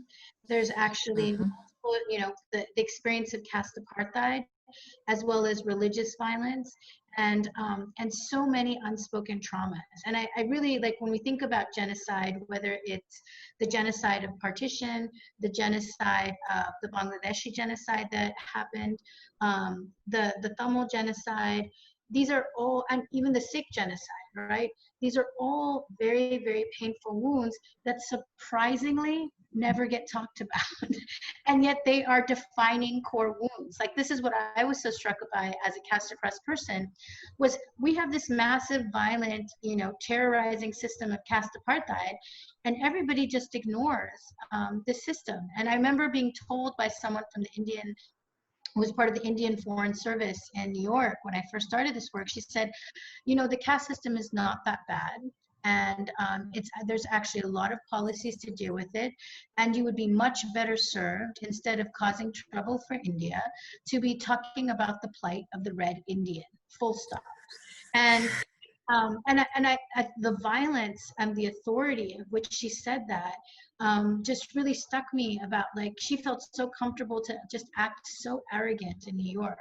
There's actually multiple, you know, the experience of caste apartheid, as well as religious violence, and so many unspoken traumas. And I really, like, when we think about genocide, whether it's the genocide of partition, the genocide of the Bangladeshi genocide that happened, the Tamil genocide, these are all, and even the Sikh genocide, right? These are all very, very painful wounds that surprisingly never get talked about. And yet they are defining core wounds. Like, this is what I was so struck by as a caste oppressed person, was we have this massive, violent, you know, terrorizing system of caste apartheid, and everybody just ignores the system. And I remember being told by someone from the Indian, who was part of the Indian Foreign Service in New York when I first started this work, she said, you know, the caste system is not that bad. And there's actually a lot of policies to deal with it. And you would be much better served, instead of causing trouble for India, to be talking about the plight of the Red Indian, full stop. And the violence and the authority of which she said that just really stuck me, about, like, she felt so comfortable to just act so arrogant in New York.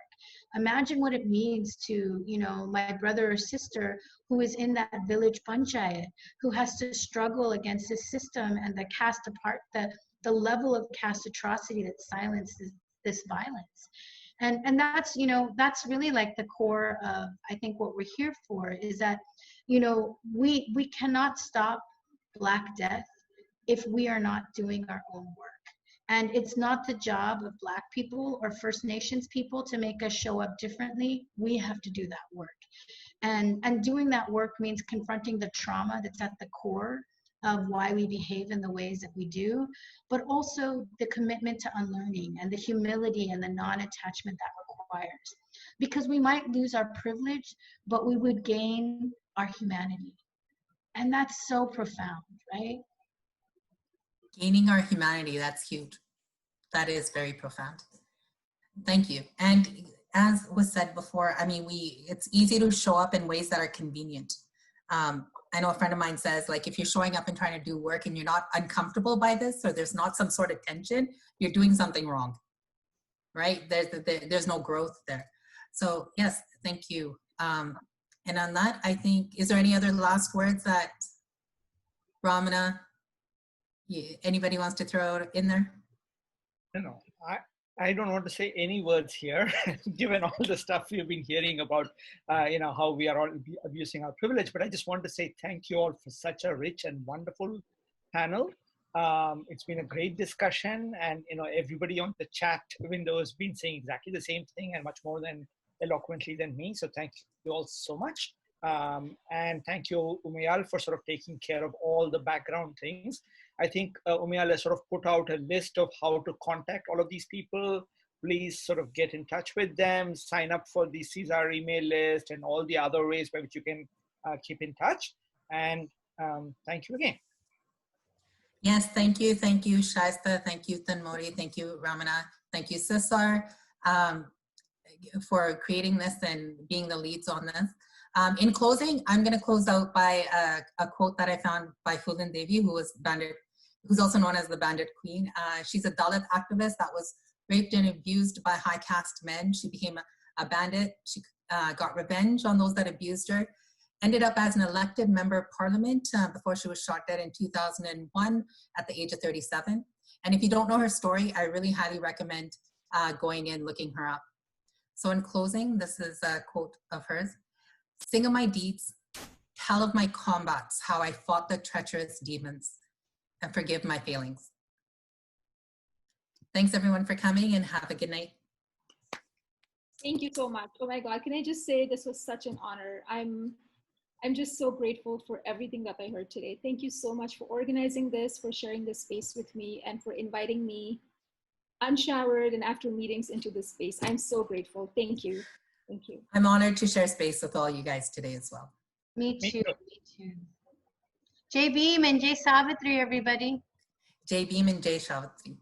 Imagine what it means to, you know, my brother or sister who is in that village panchayat, who has to struggle against this system and the caste apart, the level of caste atrocity that silences this violence. And that's, you know, that's really like the core of, I think, what we're here for, is that, you know, we cannot stop Black death if we are not doing our own work. And it's not the job of Black people or First Nations people to make us show up differently. We have to do that work. And doing that work means confronting the trauma that's at the core of why we behave in the ways that we do, but also the commitment to unlearning and the humility and the non-attachment that requires. Because we might lose our privilege, but we would gain our humanity. And that's so profound, right? Gaining our humanity, that's huge. That is very profound. Thank you. And as was said before, I mean, it's easy to show up in ways that are convenient. I know a friend of mine says, like, if you're showing up and trying to do work and you're not uncomfortable by this, or there's not some sort of tension, you're doing something wrong, right? There's no growth there. So yes, thank you. And on that, I think, is there any other last words that Ramana, anybody wants to throw in there? No, I don't want to say any words here, given all the stuff we've been hearing about, you know, how we are all abusing our privilege. But I just want to say thank you all for such a rich and wonderful panel. It's been a great discussion, and, you know, everybody on the chat window has been saying exactly the same thing, and much more than eloquently than me. So thank you all so much. And thank you, Umayal, for sort of taking care of all the background things. I think Umayal has sort of put out a list of how to contact all of these people. Please sort of get in touch with them, sign up for the CISAR email list, and all the other ways by which you can keep in touch. And thank you again. Yes, thank you. Thank you, Shaista. Thank you, Thenmozhi. Thank you, Ramana. Thank you, CISAR, for creating this and being the leads on this. In closing, I'm going to close out by a quote that I found by Phulin Devi, who's also known as the Bandit Queen. She's a Dalit activist that was raped and abused by high caste men. She became a bandit. She got revenge on those that abused her. Ended up as an elected member of parliament before she was shot dead in 2001 at the age of 37. And if you don't know her story, I really highly recommend going and looking her up. So in closing, this is a quote of hers. "Sing of my deeds, tell of my combats, how I fought the treacherous demons, and forgive my failings." Thanks everyone for coming, and have a good night. Thank you so much. Oh my God, can I just say this was such an honor. I'm just so grateful for everything that I heard today. Thank you so much for organizing this, for sharing this space with me, and for inviting me unshowered and after meetings into this space. I'm so grateful. Thank you. Thank you. I'm honored to share space with all you guys today as well. Me too. Me too. J Beam and J Savitri, everybody. J Beam and J Savitri.